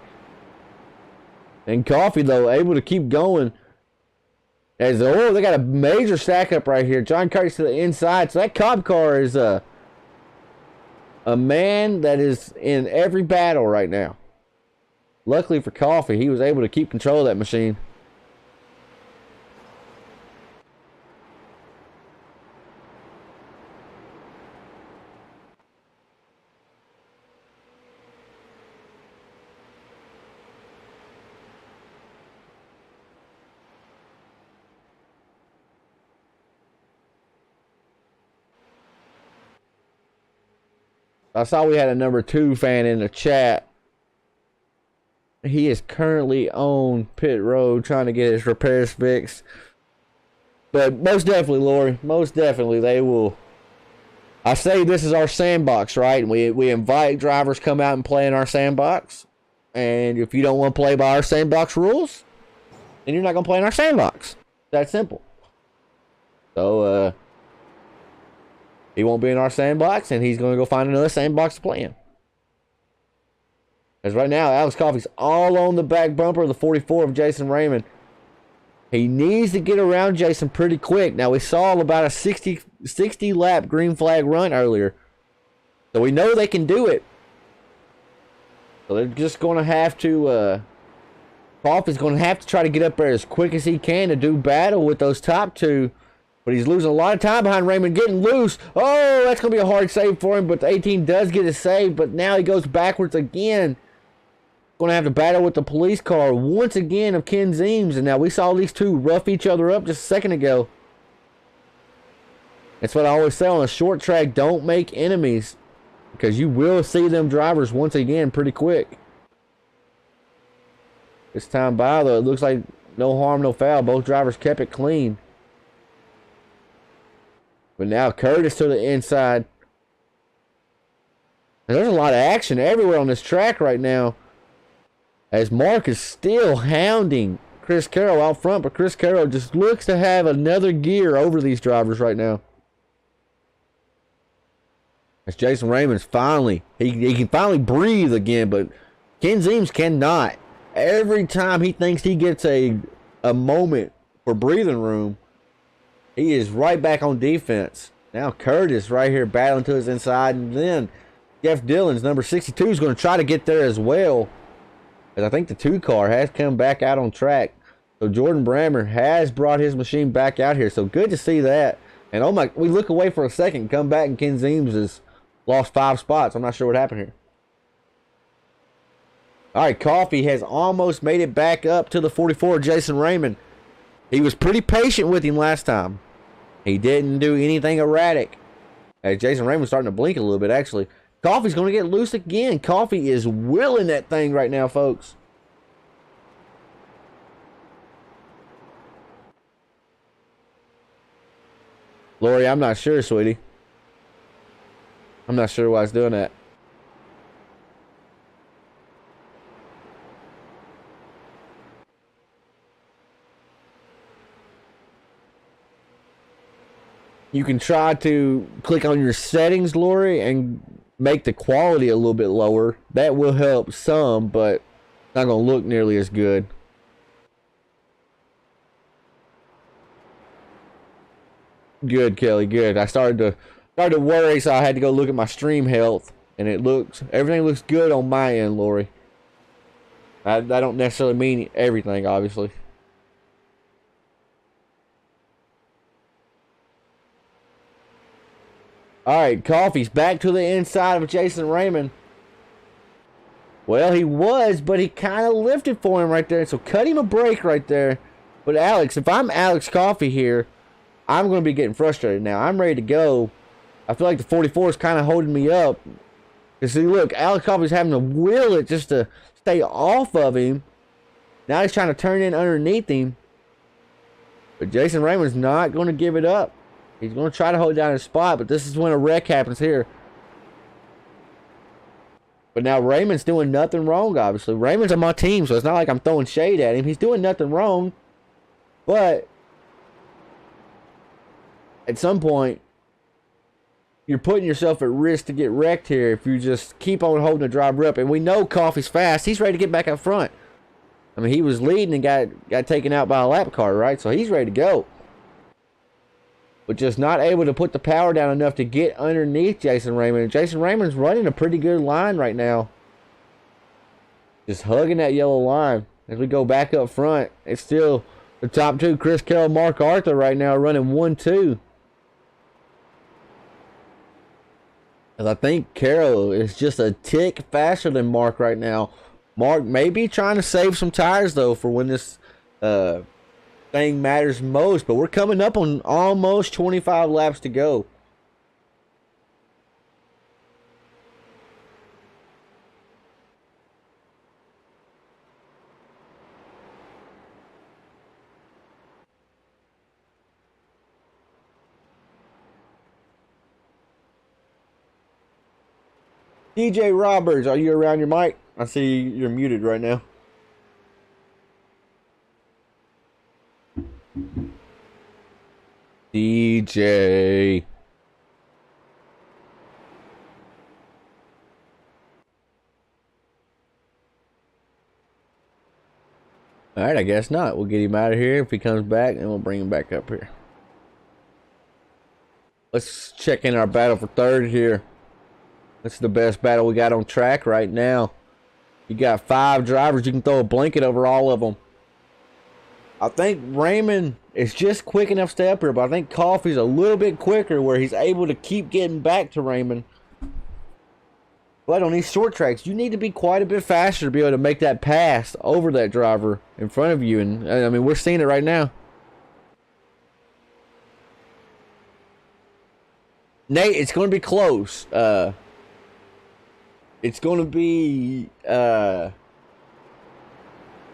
And Coffee, though, able to keep going. As they got a major stack up right here. John Curtis to the inside. So that cop car is a man that is in every battle right now. Luckily for Coffee, he was able to keep control of that machine. I saw we had a number 2 fan in the chat. He is currently on pit road trying to get his repairs fixed. But most definitely, Lori, most definitely they will. I say this is our sandbox, right? And we invite drivers come out and play in our sandbox. And if you don't want to play by our sandbox rules, then you're not going to play in our sandbox. That simple. So, he won't be in our sandbox, and he's going to go find another sandbox to play in. As right now, Alex Coffey's all on the back bumper of the 44 of Jason Raymond. He needs to get around Jason pretty quick. Now, we saw about a 60 lap green flag run earlier. So we know they can do it. So they're just going to have to... Coffey's going to have to try to get up there as quick as he can to do battle with those top 2. But he's losing a lot of time behind Raymond, getting loose. Oh, that's going to be a hard save for him. But the 18 does get a save. But now he goes backwards again. Going to have to battle with the police car once again of Ken Zeems. And now we saw these two rough each other up just a second ago. That's what I always say on a short track. Don't make enemies. Because you will see them drivers once again pretty quick. This time by, though, it looks like no harm, no foul. Both drivers kept it clean. But now Curtis to the inside. And there's a lot of action everywhere on this track right now. As Mark is still hounding Chris Carroll out front. But Chris Carroll just looks to have another gear over these drivers right now. As Jason Raymond's finally, he can finally breathe again. But Ken Zeems cannot. Every time he thinks he gets a moment for breathing room, he is right back on defense. Now Curtis right here battling to his inside, and then Jeff Dillon's number 62 is going to try to get there as well. And I think the 2 car has come back out on track. So Jordan Brammer has brought his machine back out here. So good to see that. And oh my, we look away for a second, come back, and Ken Zeems has lost 5 spots. I'm not sure what happened here. All right, Coffee has almost made it back up to the 44, Jason Raymond. He was pretty patient with him last time. He didn't do anything erratic. Hey, Jason Raymond's starting to blink a little bit, actually. Coffee's going to get loose again. Coffee is willing that thing right now, folks. Lori, I'm not sure, sweetie. I'm not sure why he's doing that. You can try to click on your settings, Lori, and make the quality a little bit lower. That will help some, but not going to look nearly as good. Good, Kelly, good. I started to worry, so I had to go look at my stream health, and everything looks good on my end, Lori. I don't necessarily mean everything, obviously. All right, Coffee's back to the inside of Jason Raymond. Well, he was, but he kind of lifted for him right there, so cut him a break right there. But Alex, if I'm Alex Coffee here, I'm going to be getting frustrated now. I'm ready to go. I feel like the 44 is kind of holding me up. You see, look, Alex Coffee's having to wheel it just to stay off of him. Now he's trying to turn in underneath him. But Jason Raymond's not going to give it up. He's going to try to hold down his spot, but this is when a wreck happens here. But now Raymond's doing nothing wrong, obviously. Raymond's on my team, so it's not like I'm throwing shade at him. He's doing nothing wrong. But at some point, you're putting yourself at risk to get wrecked here if you just keep on holding the driver up. And we know Coffee's fast. He's ready to get back up front. I mean, he was leading and got taken out by a lap car, right? So he's ready to go. But just not able to put the power down enough to get underneath Jason Raymond. Jason Raymond's running a pretty good line right now. Just hugging that yellow line. As we go back up front, it's still the top 2, Chris Carroll, Mark Arthur right now running 1-2. And I think Carroll is just a tick faster than Mark right now. Mark may be trying to save some tires, though, for when this thing matters most, but we're coming up on almost 25 laps to go. DJ Roberts, are you around your mic? I see you're muted right now. DJ. Alright, I guess not. We'll get him out of here. If he comes back, then we'll bring him back up here. Let's check in our battle for third here. This is the best battle we got on track right now. You got 5 drivers. You can throw a blanket over all of them. I think Raymond is just quick enough to stay up here, but I think Coffee's a little bit quicker where he's able to keep getting back to Raymond. But on these short tracks, you need to be quite a bit faster to be able to make that pass over that driver in front of you. And I mean, we're seeing it right now. Nate, it's going to be close. It's going to be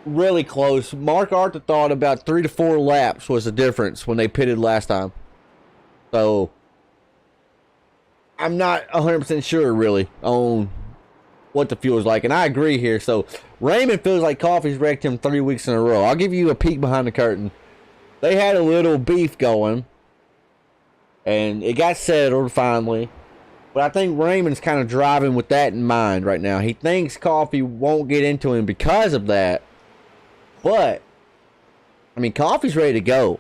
really close. Mark Arthur thought about 3 to 4 laps was the difference when they pitted last time. So I'm not 100% sure really on what the fuel is like, and I agree here. So Raymond feels like Coffee's wrecked him 3 weeks in a row. I'll give you a peek behind the curtain. They had a little beef going, and it got settled finally. But I think Raymond's kind of driving with that in mind right now. He thinks Coffee won't get into him because of that. But, I mean, Coffee's ready to go.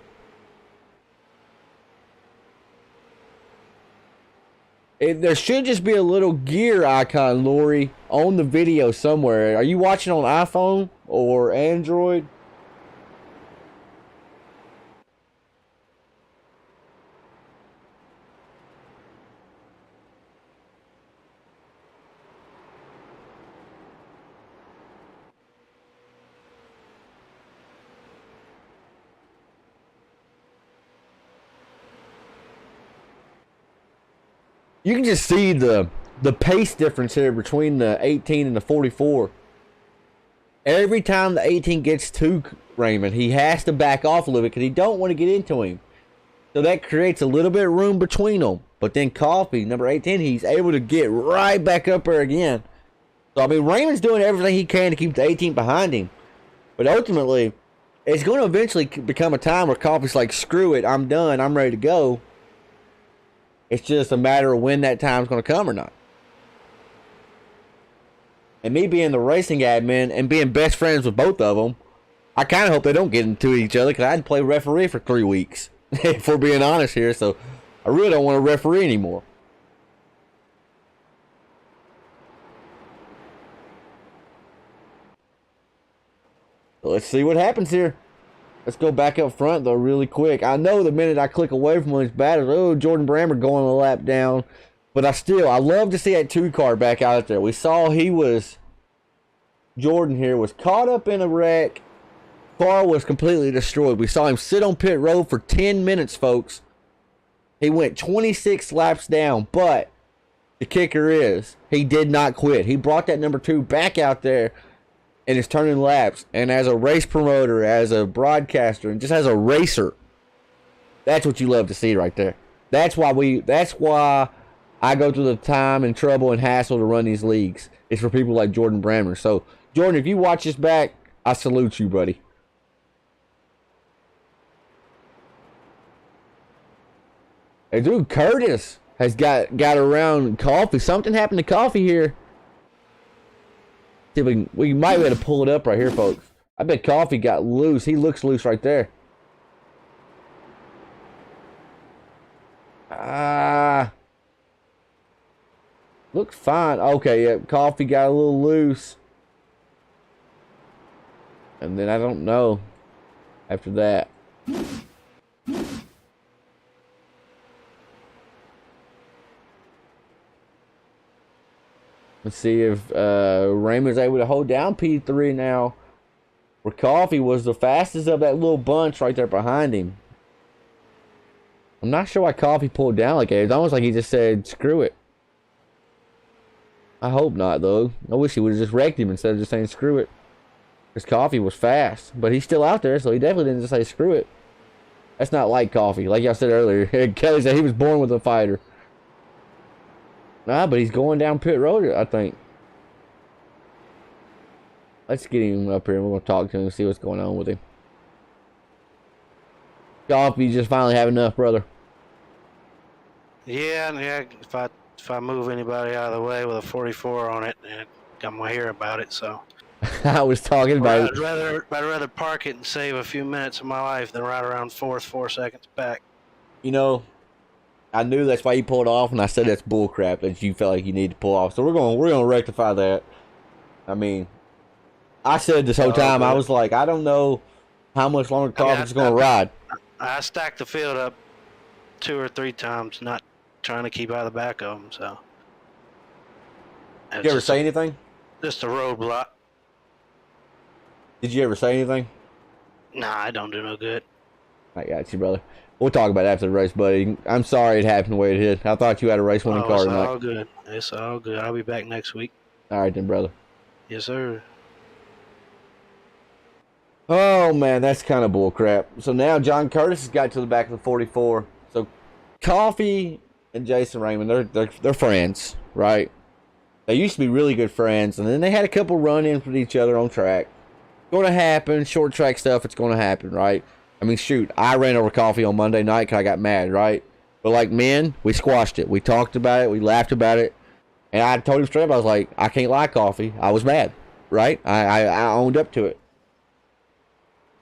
There should just be a little gear icon, Lori, on the video somewhere. Are you watching on iPhone or Android? You can just see the pace difference here between the 18 and the 44. Every time the 18 gets to Raymond, he has to back off a little bit because he don't want to get into him. So that creates a little bit of room between them. But then Coffee, number 18, he's able to get right back up there again. So, I mean, Raymond's doing everything he can to keep the 18 behind him. But ultimately, it's going to eventually become a time where Coffee's like, screw it, I'm done, I'm ready to go. It's just a matter of when that time's going to come or not. And me being the racing admin and being best friends with both of them, I kind of hope they don't get into each other because I had to play referee for 3 weeks, if we're being honest here. So I really don't want to referee anymore. So let's see what happens here. Let's go back up front, though, really quick. I know the minute I click away from one of these batters, oh, Jordan Brammer going a lap down. But I love to see that 2 car back out there. We saw Jordan here was caught up in a wreck. Car was completely destroyed. We saw him sit on pit road for 10 minutes, folks. He went 26 laps down, but the kicker is he did not quit. He brought that number 2 back out there and is turning laps. And as a race promoter, as a broadcaster, and just as a racer, that's what you love to see right there. That's why I go through the time and trouble and hassle to run these leagues. It's for people like Jordan Brammer. So, Jordan, if you watch this back, I salute you, buddy. Hey, dude, Curtis has got around Coffee. Something happened to Coffee here. See if we might be able to pull it up right here, folks. I bet Coffee got loose. He looks loose right there. Looks fine. Okay, yeah, Coffee got a little loose. And then I don't know after that. Let's see if Raymond's able to hold down P3 now. Where Coffee was the fastest of that little bunch right there behind him. I'm not sure why Coffee pulled down like that. It's almost like he just said, screw it. I hope not, though. I wish he would have just wrecked him instead of just saying screw it. Because Coffee was fast. But he's still out there, so he definitely didn't just say screw it. That's not like Coffee. Like y'all said earlier. Kelly said he was born with a fighter. Nah, but he's going down pit road, I think. Let's get him up here and we're going to talk to him and see what's going on with him. Coffee, you just finally have enough, brother. Yeah. If I move anybody out of the way with a 44 on it, I'm gonna hear about it. So I was talking about I'd rather park it and save a few minutes of my life than ride around 4 seconds back. You know, I knew that's why you pulled off, and I said that's bullcrap that you felt like you need to pull off. So we're gonna rectify that. I mean, I said this whole time, I was like, I don't know how much longer Coffee's gonna ride. I stacked the field up 2 or 3 times, not trying to keep out of the back of them. So, Did you ever say anything? Just a roadblock. Did you ever say anything? Nah, I don't do no good. I got you, brother. We'll talk about it after the race, buddy. I'm sorry it happened the way it did. I thought you had a race winning car tonight. It's all good. It's all good. I'll be back next week. All right, then, brother. Yes, sir. Oh, man, that's kind of bullcrap. So now John Curtis has got to the back of the 44. So Coffee and Jason Raymond, they're friends, right? They used to be really good friends, and then they had a couple run-ins with each other on track. Going to happen, short track stuff, it's going to happen, right? I mean, shoot, I ran over Coffee on Monday night because I got mad, right? But like men, we squashed it. We talked about it. We laughed about it. And I told him straight up, I was like, I can't lie, Coffee. I was mad, right? I owned up to it.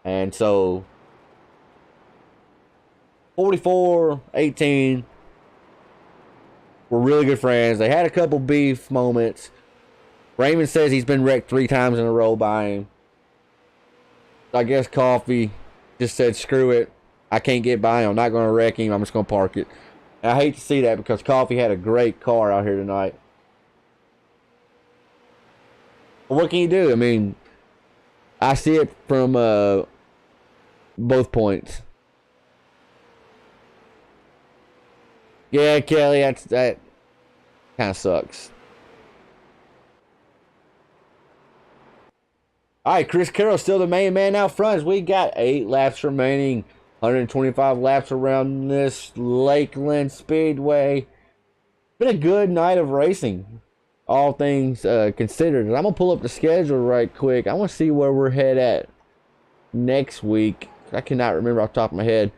And so, 44, 18, were really good friends. They had a couple beef moments. Raymond says he's been wrecked 3 times in a row by him. I guess Coffee just said, screw it. I can't get by him. I'm not going to wreck him. I'm just going to park it. And I hate to see that because Coffee had a great car out here tonight. But what can you do? I mean, I see it from both points. Yeah, Kelly, that kind of sucks. All right, Chris Carroll's still the main man out front as we got 8 laps remaining. 125 laps around this Lakeland Speedway. Been a good night of racing, all things considered. I'm going to pull up the schedule right quick. I want to see where we're head at next week. I cannot remember off the top of my head.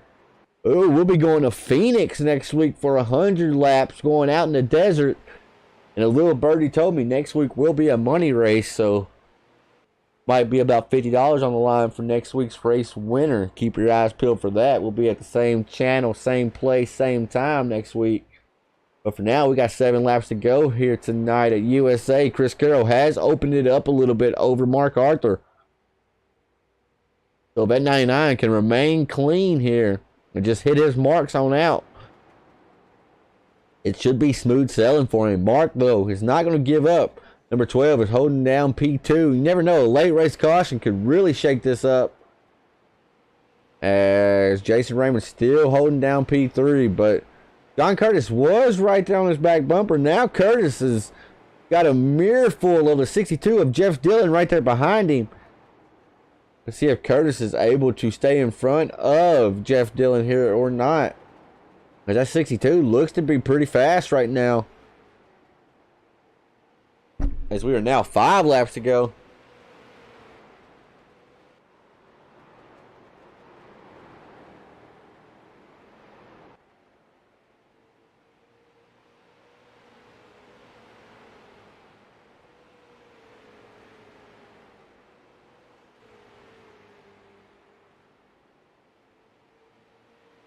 Oh, we'll be going to Phoenix next week for 100 laps, going out in the desert. And a little birdie told me next week will be a money race, so might be about $50 on the line for next week's race winner. Keep your eyes peeled for that. We'll be at the same channel, same place, same time next week. But for now, we got 7 laps to go here tonight at USA. Chris Carroll has opened it up a little bit over Mark Arthur. So that 99 can remain clean here and just hit his marks on out, it should be smooth sailing for him. Mark, though, is not going to give up. Number 12 is holding down P2. You never know. A late race caution could really shake this up. As Jason Raymond still holding down P3. But John Curtis was right there on his back bumper. Now Curtis has got a mirror full of the 62 of Jeff Dillon right there behind him. Let's see if Curtis is able to stay in front of Jeff Dillon here or not. But that 62 looks to be pretty fast right now. As we are now 5 laps to go.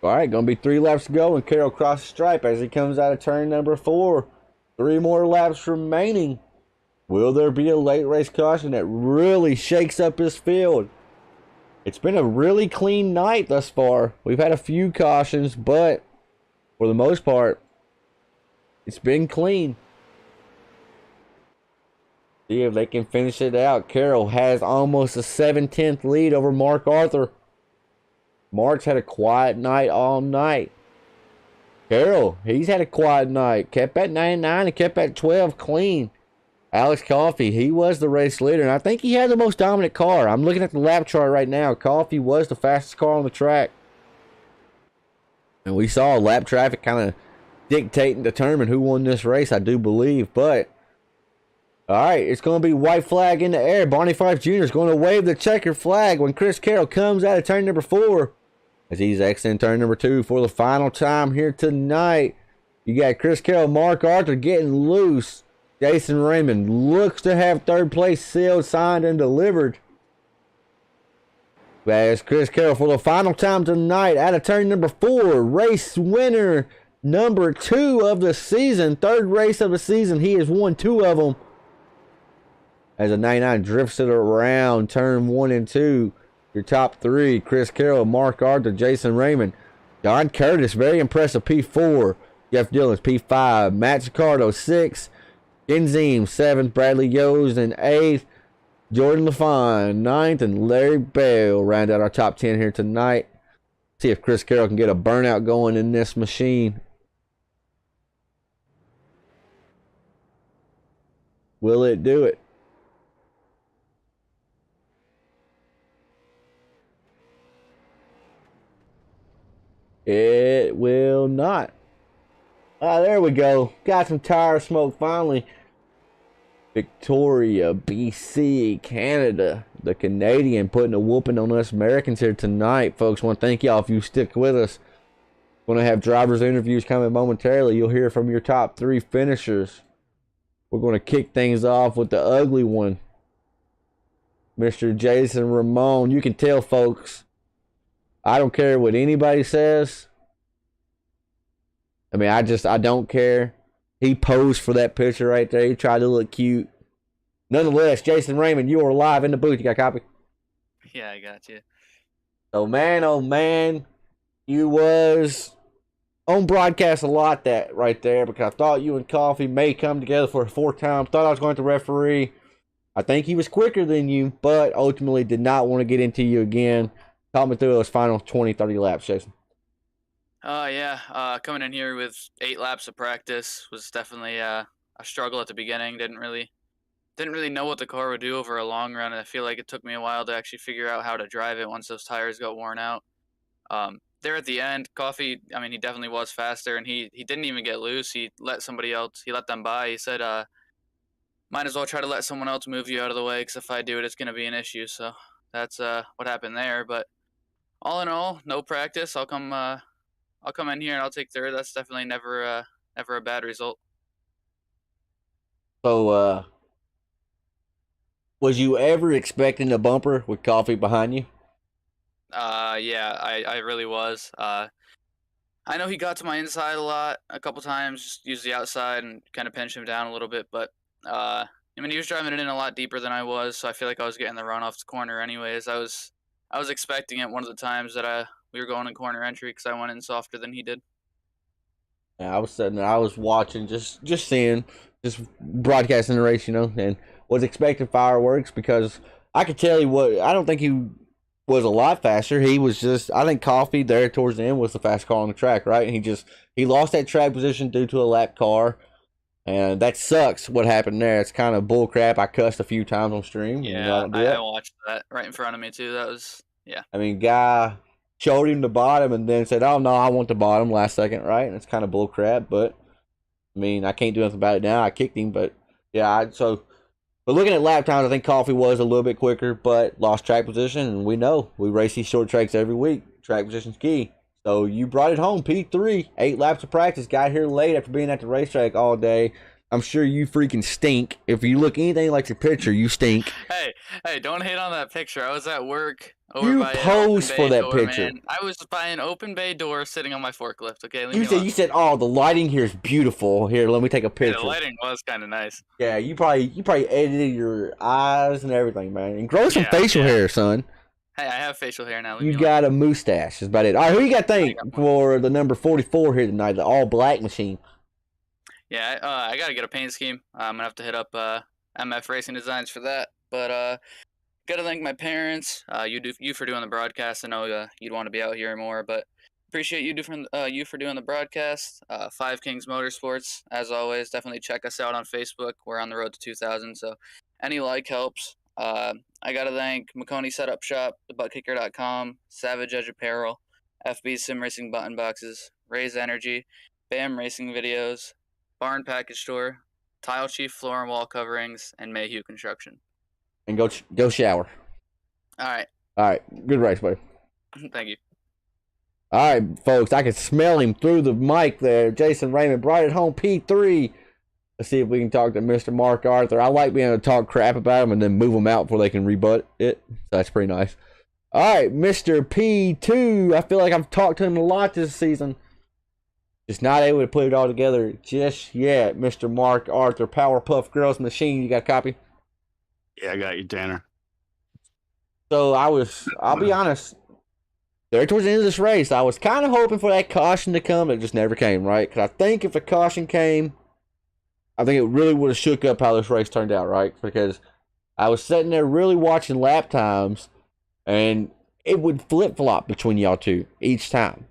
All right, going to be 3 laps to go, and Carroll crosses the stripe as he comes out of turn number 4. 3 more laps remaining. Will there be a late race caution that really shakes up his field? It's been a really clean night thus far. We've had a few cautions, but for the most part, it's been clean. See if they can finish it out. Carroll has almost a 7/10 lead over Mark Arthur. Mark's had a quiet night all night. Carroll, he's had a quiet night. Kept at 99 and kept at 12 clean. Alex Coffey, he was the race leader, and I think he had the most dominant car. I'm looking at the lap chart right now. Coffey was the fastest car on the track. And we saw lap traffic kind of dictate and determine who won this race, I do believe. But, all right, it's going to be white flag in the air. Barney Fife Jr. is going to wave the checker flag when Chris Carroll comes out of turn number 4. As he's exiting turn number 2 for the final time here tonight. You got Chris Carroll, Mark Arthur getting loose. Jason Raymond looks to have third place sealed, signed, and delivered. As Chris Carroll for the final time tonight out of turn number 4. Race winner number 2 of the season. 3rd race of the season. He has won 2 of them. As a 99 drifts it around turn 1 and 2. Your top 3, Chris Carroll, Mark Arthur, Jason Raymond. Don Curtis, very impressive, P4. Jeff Dillon's P5. Matt Sicardo, 6. Genzim, 7th. Bradley Yos in 8th. Jordan LaFon, 9th. And Larry Bell round out our top 10 here tonight. See if Chris Carroll can get a burnout going in this machine. Will it do it? It will not. There we go. Got some tire smoke finally. Victoria, BC, Canada. The Canadian putting a whooping on us Americans here tonight. Folks, want to thank y'all if you stick with us. Going to have drivers interviews coming momentarily. You'll hear from your top 3 finishers. We're going to kick things off with the ugly one. Mr. Jason Ramon. You can tell, folks, I don't care what anybody says. I mean, I don't care. He posed for that picture right there. He tried to look cute. Nonetheless, Jason Raymond, you are live in the booth. You got a copy? Yeah, I got you. So, man, oh, man, you was on broadcast a lot that right there because I thought you and Coffee may come together for a fourth time. Thought I was going to referee. I think he was quicker than you, but ultimately did not want to get into you again. Talk me through those final 20, 30 laps, Jason. Yeah. Coming in here with 8 laps of practice was definitely a struggle at the beginning. Didn't really know what the car would do over a long run, and I feel like it took me a while to actually figure out how to drive it once those tires got worn out. There at the end, Coffee, I mean, he definitely was faster, and he didn't even get loose. He let them by. He said, might as well try to let someone else move you out of the way, because if I do it, it's going to be an issue. So that's what happened there. But all in all, no practice. I'll come in here and I'll take third. That's definitely never a bad result. So, was you ever expecting a bumper with Coffee behind you? Yeah, I really was. I know he got to my inside a couple times, just used the outside and kind of pinched him down a little bit, but I mean, he was driving it in a lot deeper than I was, so I feel like I was getting the run off the corner anyways. I was expecting it one of the times that we were going in corner entry because I went in softer than he did. Yeah, I was sitting there, I was watching, just seeing, just broadcasting the race, and was expecting fireworks because I could tell you what, I don't think he was a lot faster. He was just, I think Coffee there towards the end was the fast car on the track, right? And he lost that track position due to a lap car. And that sucks what happened there. It's kind of bull crap. I cussed a few times on stream. Yeah, I watched that right in front of me too. That was, yeah. I mean, guy showed him the bottom and then said, "Oh no, I want the bottom" last second, right? And it's kind of bull crap. But I mean, I can't do nothing about it now. I kicked him, but yeah. But looking at lap times, I think Coffee was a little bit quicker, but lost track position. And we know we race these short tracks every week. Track position's key. So you brought it home, P3, 8 laps of practice. Got here late after being at the racetrack all day. I'm sure you freaking stink. If you look anything like your picture, you stink. Hey, don't hate on that picture. I was at work over You by posed for that door, picture. Man. I was by an open bay door sitting on my forklift. Okay, You said, "Oh, the lighting here is beautiful. Here, let me take a picture." Yeah, the lighting was kind of nice. Yeah, you probably edited your eyes and everything, man. And grow some facial hair, son. Hey, I have facial hair now. You got a mustache. That's about it. All right, who you got to thank for the number 44 here tonight, the all black machine? Yeah, I got to get a paint scheme. I'm going to have to hit up MF Racing Designs for that. But got to thank my parents, you for doing the broadcast. I know you'd want to be out here more, but appreciate you for doing the broadcast. FiveKings Motorsports, as always, definitely check us out on Facebook. We're on the road to 2,000, so any like helps. I got to thank McConey Setup Shop, thebuttkicker.com, Savage Edge Apparel, FB Sim Racing Button Boxes, Raise Energy, BAM Racing Videos, Barn Package Store, Tile Chief Floor and Wall Coverings, and Mayhew Construction. And go shower. All right. Good race, buddy. Thank you. All right, folks. I can smell him through the mic there. Jason Raymond brought it home, P3. Let's see if we can talk to Mr. Mark Arthur. I like being able to talk crap about him and then move them out before they can rebut it. So that's pretty nice. All right, Mr. P2. I feel like I've talked to him a lot this season. Just not able to put it all together just yet. Mr. Mark Arthur, Powerpuff Girls Machine. You got a copy? Yeah, I got you, Tanner. So I'll be honest, there towards the end of this race, I was kind of hoping for that caution to come. It just never came, right? Because I think if the caution came, I think it really would have shook up how this race turned out, right? Because I was sitting there really watching lap times, and it would flip-flop between y'all two each time.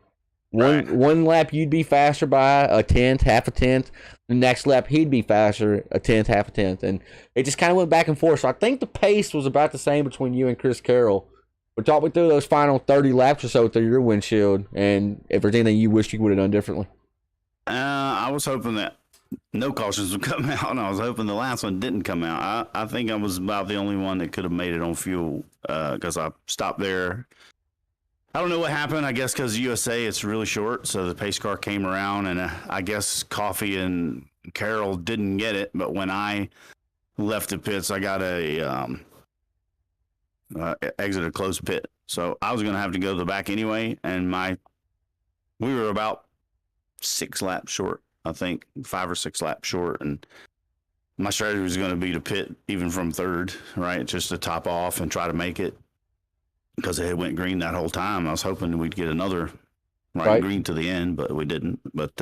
One lap you'd be faster by a tenth, half a tenth. The next lap he'd be faster a tenth, half a tenth. And it just kind of went back and forth. So I think the pace was about the same between you and Chris Carroll. But talk me through those final 30 laps or so through your windshield, and if there's anything you wish you would have done differently. I was hoping that no cautions would come out, and I was hoping the last one didn't come out. I think I was about the only one that could have made it on fuel because I stopped there. I don't know what happened. I guess because USA, it's really short, so the pace car came around, and I guess Coffee and Carroll didn't get it. But when I left the pits, I got a exit a closed pit, so I was going to have to go to the back anyway. And we were about 6 laps short I think 5 or 6 laps short, and my strategy was going to be to pit even from third, right, just to top off and try to make it because it went green that whole time. I was hoping we'd get another green to the end, but we didn't. But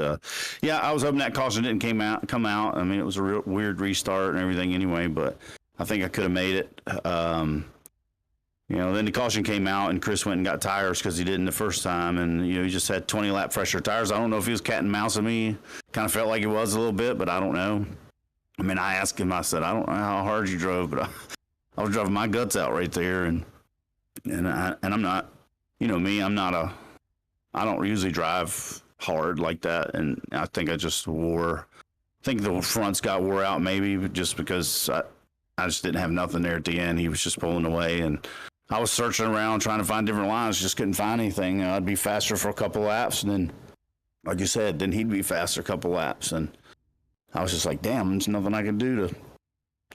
yeah, I was hoping that caution didn't come out. I mean, it was a real weird restart and everything anyway, but I think I could have made it. Then the caution came out, and Chris went and got tires because he didn't the first time, and he just had 20 lap fresher tires. I don't know if he was cat and mousing me. Kind of felt like he was a little bit, but I don't know. I mean, I asked him. I said, I don't know how hard you drove, but I was driving my guts out right there, and I'm not, me. I don't usually drive hard like that, and I think I just I think the fronts got wore out maybe just because I just didn't have nothing there at the end. He was just pulling away, and I was searching around trying to find different lines, just couldn't find anything. I'd be faster for a couple laps, and then, like you said, then he'd be faster a couple laps, and I was just like, damn, there's nothing I can do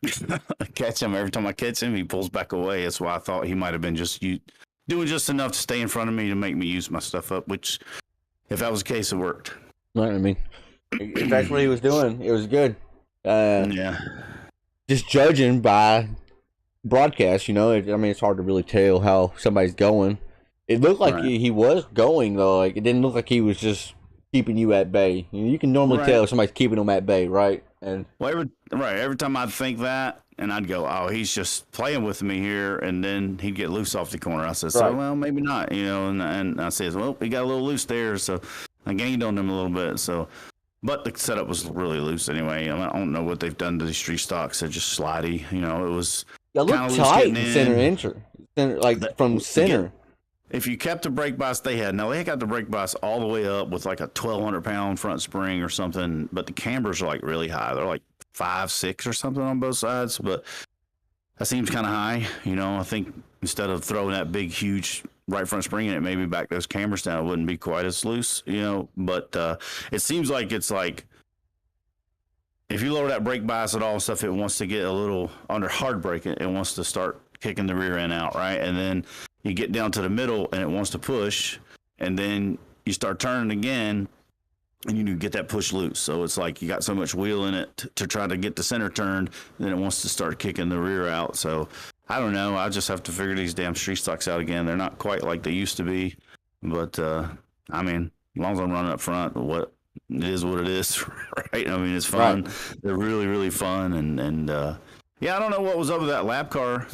to catch him. Every time I catch him, he pulls back away. That's why I thought he might have been just doing just enough to stay in front of me to make me use my stuff up, which, if that was the case, it worked. Right, I mean, if that's what he was doing, it was good. Yeah. Just judging by broadcast, it's hard to really tell how somebody's going. It looked like he was going, though. Like, it didn't look like he was just keeping you at bay. You can normally tell if somebody's keeping them at bay, right? And every time I'd think that, and I'd go, oh, he's just playing with me here, and then he'd get loose off the corner. I said, well, maybe not, and I said, well, he got a little loose there, so I gained on him a little bit, so. But the setup was really loose anyway. I don't know what they've done to these street stocks. They're just slidey, it was looked tight in center, from center. If you kept the brake bias they had got the brake bias all the way up with like a 1,200-pound front spring or something, but the cambers are like really high. They're like 5, 6 or something on both sides, but that seems kind of high. I think instead of throwing that big, huge right front spring in it, maybe back those cambers down, it wouldn't be quite as loose, but it seems like it's like if you lower that brake bias at all and stuff, it wants to get a little under hard braking. It wants to start kicking the rear end out, right? And then you get down to the middle and it wants to push, and then you start turning again and you get that push loose. So it's like you got so much wheel in it to try to get the center turned, then it wants to start kicking the rear out. So I don't know. I just have to figure these damn street stocks out again. They're not quite like they used to be, but I mean, as long as I'm running up front, it is what it is, right? I mean, it's fun. Right. They're really, really fun, and yeah, I don't know what was up with that lap car.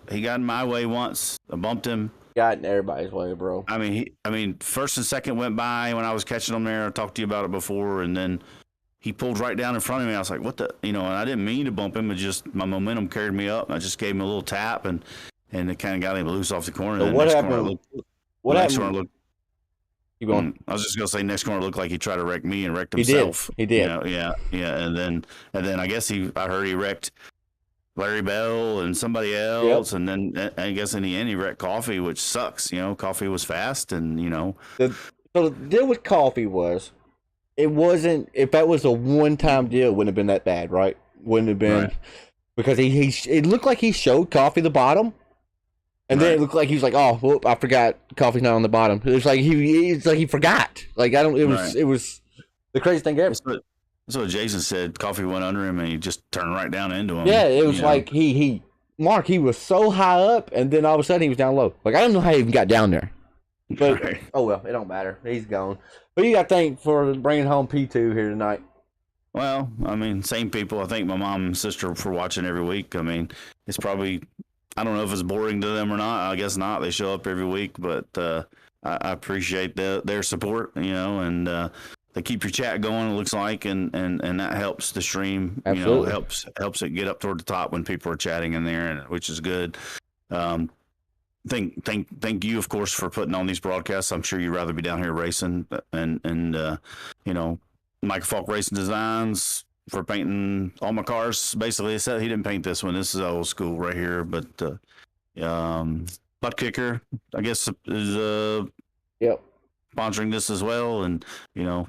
He got in my way once. I bumped him. Got in everybody's way, bro. I mean, first and second went by when I was catching them there. I talked to you about it before, and then he pulled right down in front of me. I was like, what the, and I didn't mean to bump him. It just, my momentum carried me up. I just gave him a little tap, and it kind of got him loose off the corner. So what happened? What happened? Keep going. I was just gonna say next corner looked like he tried to wreck me and wrecked himself. He did. Yeah. And then I guess I heard he wrecked Larry Bell and somebody else, and then I guess in the end he wrecked Coffee, which sucks. Coffee was fast, and So the deal with Coffee was, it wasn't, if that was a one-time deal, it wouldn't have been that bad, right? Wouldn't have been, because it looked like he showed Coffee the bottom, and then it looked like he was like, oh, well, I forgot Coffee's not on the bottom. It was like he forgot. Like, it was the craziest thing ever. That's what Jason said. Coffee went under him, and he just turned right down into him. Yeah, it was like he was so high up, and then all of a sudden he was down low. Like, I don't know how he even got down there. But, oh well, it don't matter. He's gone. But you got to thank for bringing home P2 here tonight. Well, I mean, same people. I thank my mom and sister for watching every week. I mean, it's probably, I don't know if it's boring to them or not. I guess not. They show up every week, but I appreciate their support, and they keep your chat going, it looks like, and that helps the stream. Absolutely. Helps it get up toward the top when people are chatting in there, which is good. Thank you, of course, for putting on these broadcasts. I'm sure you'd rather be down here racing, and Mike Falk Racing Designs for painting all my cars. Basically, he said he didn't paint this one. This is old school right here, but Butt Kicker, I guess, is sponsoring this as well, and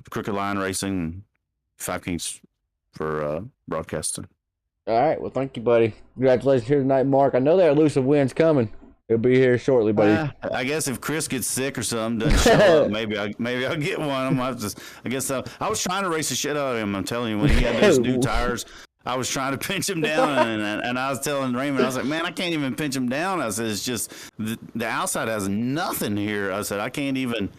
Crooked Line Racing, FiveKings for broadcasting. All right, well, thank you, buddy. Congratulations here tonight, Mark. I know that elusive win's coming. He'll be here shortly, buddy. I guess if Chris gets sick or something, doesn't show up, maybe I'll get one. I guess I was trying to race the shit out of him. I'm telling you, when he had those new tires, I was trying to pinch him down, and I was telling Raymond, I was like, man, I can't even pinch him down. I said, it's just the outside has nothing here. I said, I can't even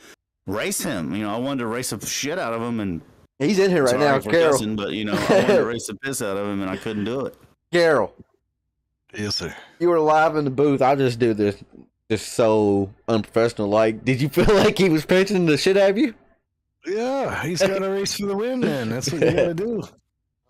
race him. You know, I wanted to race the shit out of him, and He's in here right now, Carol. Guessing, but you know, I wanted to race the piss out of him, and I couldn't do it. Carol. Yes, sir. You were live in the booth. I'll just do this just so unprofessional. Like, did you feel like he was pinching the shit out of you? Yeah, he's got to race for the win, man. That's what you got to do.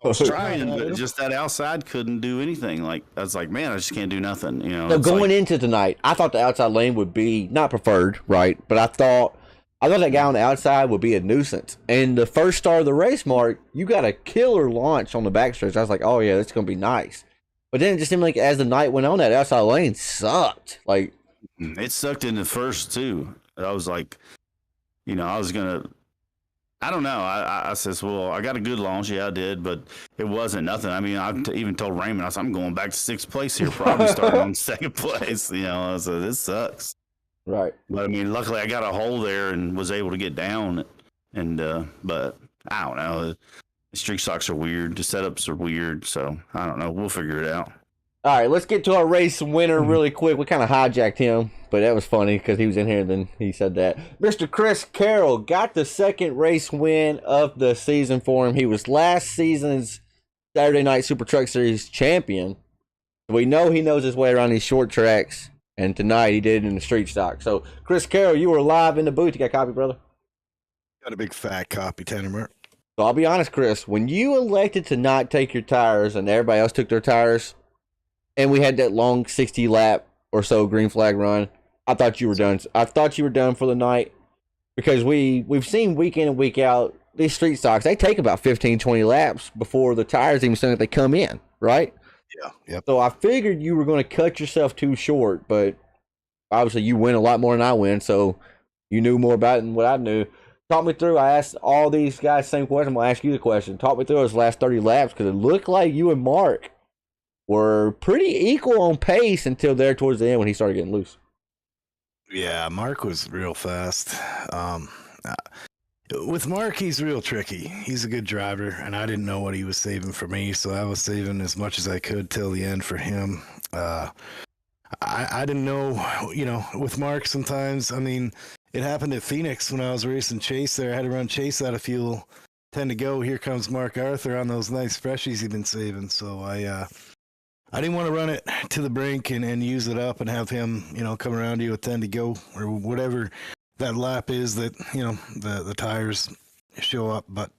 I was trying, but just that outside couldn't do anything. Like, I was like, man, I just can't do nothing. You know. So going into tonight, I thought the outside lane would be not preferred, right? But I thought that guy on the outside would be a nuisance. And the first start of the race, Mark, you got a killer launch on the backstretch. I was like, oh yeah, that's gonna be nice. But then it just seemed like as the night went on, that outside lane sucked. Like, it sucked in the first too. I was like, you know, I don't know. I says, well, I got a good launch. Yeah, I did, but it wasn't nothing. I mean, even told Raymond, I said, I'm going back to 6th place here, probably starting on 2nd place. You know, I said, this sucks. right. But I mean, luckily I got a hole there and was able to get down. And, but I don't know. The street stocks are weird. The setups are weird. So I don't know. We'll figure it out. All right, let's get to our race winner really quick. We kind of hijacked him, but that was funny because he was in here and then he said that. Mr. Chris Carroll got the second race win of the season for him. He was last season's Saturday Night Super Truck Series champion. We know he knows his way around these short tracks, and tonight he did it in the street stock. So, Chris Carroll, you were live in the booth. You got a copy, brother? Got a big fat copy, Tanner Mark. So I'll be honest, Chris, when you elected to not take your tires and everybody else took their tires, and we had that long 60 lap or so green flag run, I thought you were done. I thought you were done for the night because we've seen week in and week out these street stocks. They take about 15, 20 laps before the tires even sound like they come in, right? Yeah. Yep. So I figured you were going to cut yourself too short, but obviously you win a lot more than I win, so you knew more about it than what I knew. Talk me through. I asked all these guys the same question. I'm going to ask you the question. Talk me through those last 30 laps because it looked like you and Mark were pretty equal on pace until there towards the end when he started getting loose. Yeah, Mark was real fast. With Mark, he's real tricky. He's a good driver, and I didn't know what he was saving for me, so I was saving as much as I could till the end for him. I didn't know, you know, with Mark sometimes, I mean, it happened at Phoenix when I was racing Chase there. I had to run Chase out of fuel. 10 to go. Here comes Mark Arthur on those nice freshies he'd been saving. So I didn't want to run it to the brink and use it up and have him, you know, come around you with 10 to go or whatever that lap is that, you know, the tires show up. But,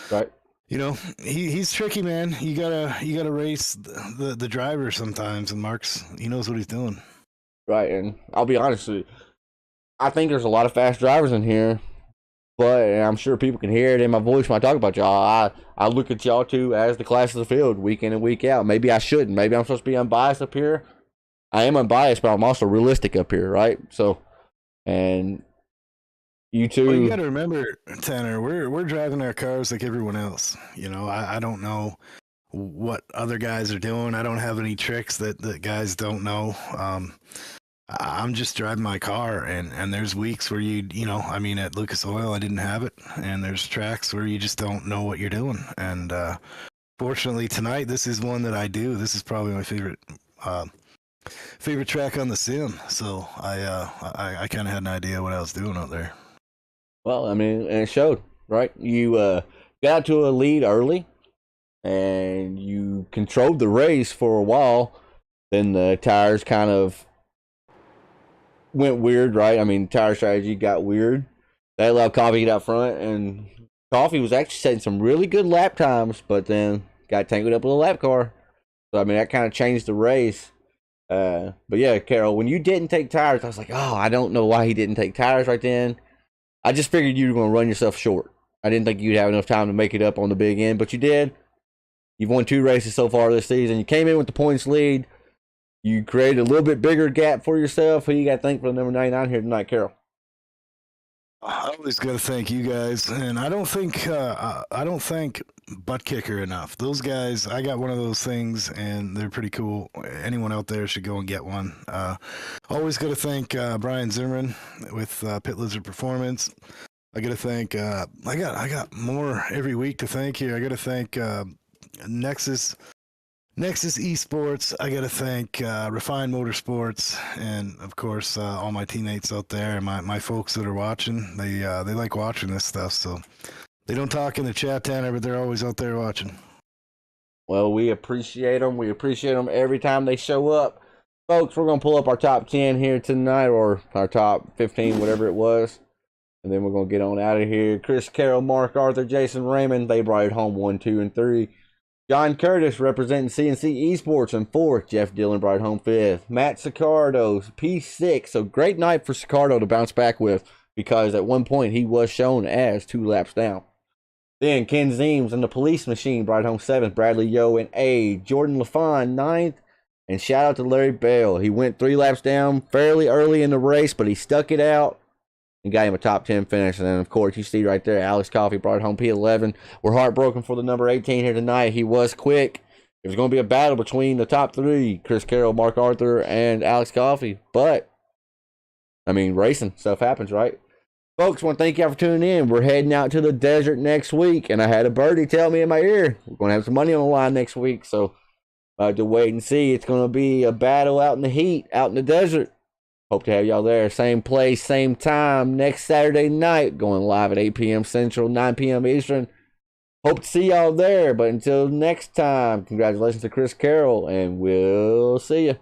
Right. you know, he's tricky, man. You gotta race the driver sometimes, and he knows what he's doing. Right, and I'll be honest with you, I think there's a lot of fast drivers in here, but and I'm sure people can hear it in my voice when I talk about y'all. I look at y'all two as the class of the field week in and week out. Maybe I shouldn't. Maybe I'm supposed to be unbiased up here. I am unbiased, but I'm also realistic up here, right? So, and you two. Well, you got to remember, Tanner, we're driving our cars like everyone else. You know, I don't know what other guys are doing. I don't have any tricks that guys don't know. I'm just driving my car, and there's weeks where you know, I mean, at Lucas Oil, I didn't have it, and there's tracks where you just don't know what you're doing. And fortunately, tonight, this is one that I do. This is probably my favorite track on the sim. So I kind of had an idea what I was doing out there. Well, I mean, and it showed, right? You got to a lead early, and you controlled the race for a while. Then the tires kind of went weird, right? I mean, tire strategy got weird. They allowed Coffee to get out front, and Coffee was actually setting some really good lap times, but then got tangled up with a lap car. So, I mean, that kind of changed the race. But yeah, Carol, when you didn't take tires, I was like, oh, I don't know why he didn't take tires right then. I just figured you were going to run yourself short. I didn't think you'd have enough time to make it up on the big end, but you did. You've won 2 races so far this season. You came in with the points lead. You created a little bit bigger gap for yourself. Who you got to thank for the number 99 here tonight, Carol? I always got to thank you guys, and I don't think Butt Kicker enough. Those guys, I got one of those things, and they're pretty cool. Anyone out there should go and get one. Always got to thank Brian Zimmerman with Pit Lizard Performance. I got to thank. I got more every week to thank here. I got to thank Nexus Esports. I got to thank Refined Motorsports, and of course all my teammates out there and my folks that are watching. They like watching this stuff, so they don't talk in the chat, Tanner, but they're always out there watching. Well, we appreciate them. We appreciate them every time they show up. Folks, we're going to pull up our top 10 here tonight, or our top 15, whatever it was. And then we're going to get on out of here. Chris Carroll, Mark Arthur, Jason Raymond, they brought it home 1, 2, and 3. John Curtis representing CNC Esports in 4th. Jeff Dillon brought it home 5th. Matt Sicardo, P6. So great night for Sicardo to bounce back with, because at one point he was shown as 2 laps down. Then Ken Zeems and the Police Machine brought it home 7th. Bradley Yo in 8th. Jordan LaFon 9th. And shout out to Larry Bell. He went 3 laps down fairly early in the race, but he stuck it out and got him a top 10 finish. And then, of course, you see right there, Alex Coffey brought it home P11. We're heartbroken for the number 18 here tonight. He was quick. It was going to be a battle between the top 3, Chris Carroll, Mark Arthur, and Alex Coffey. But, I mean, racing stuff happens, right? Folks, I want to thank y'all for tuning in. We're heading out to the desert next week, and I had a birdie tell me in my ear, we're going to have some money on the line next week, so I have to wait and see. It's going to be a battle out in the heat, out in the desert. Hope to have y'all there. Same place, same time, next Saturday night, going live at 8 p.m. Central, 9 p.m. Eastern. Hope to see y'all there, but until next time, congratulations to Chris Carroll, and we'll see you.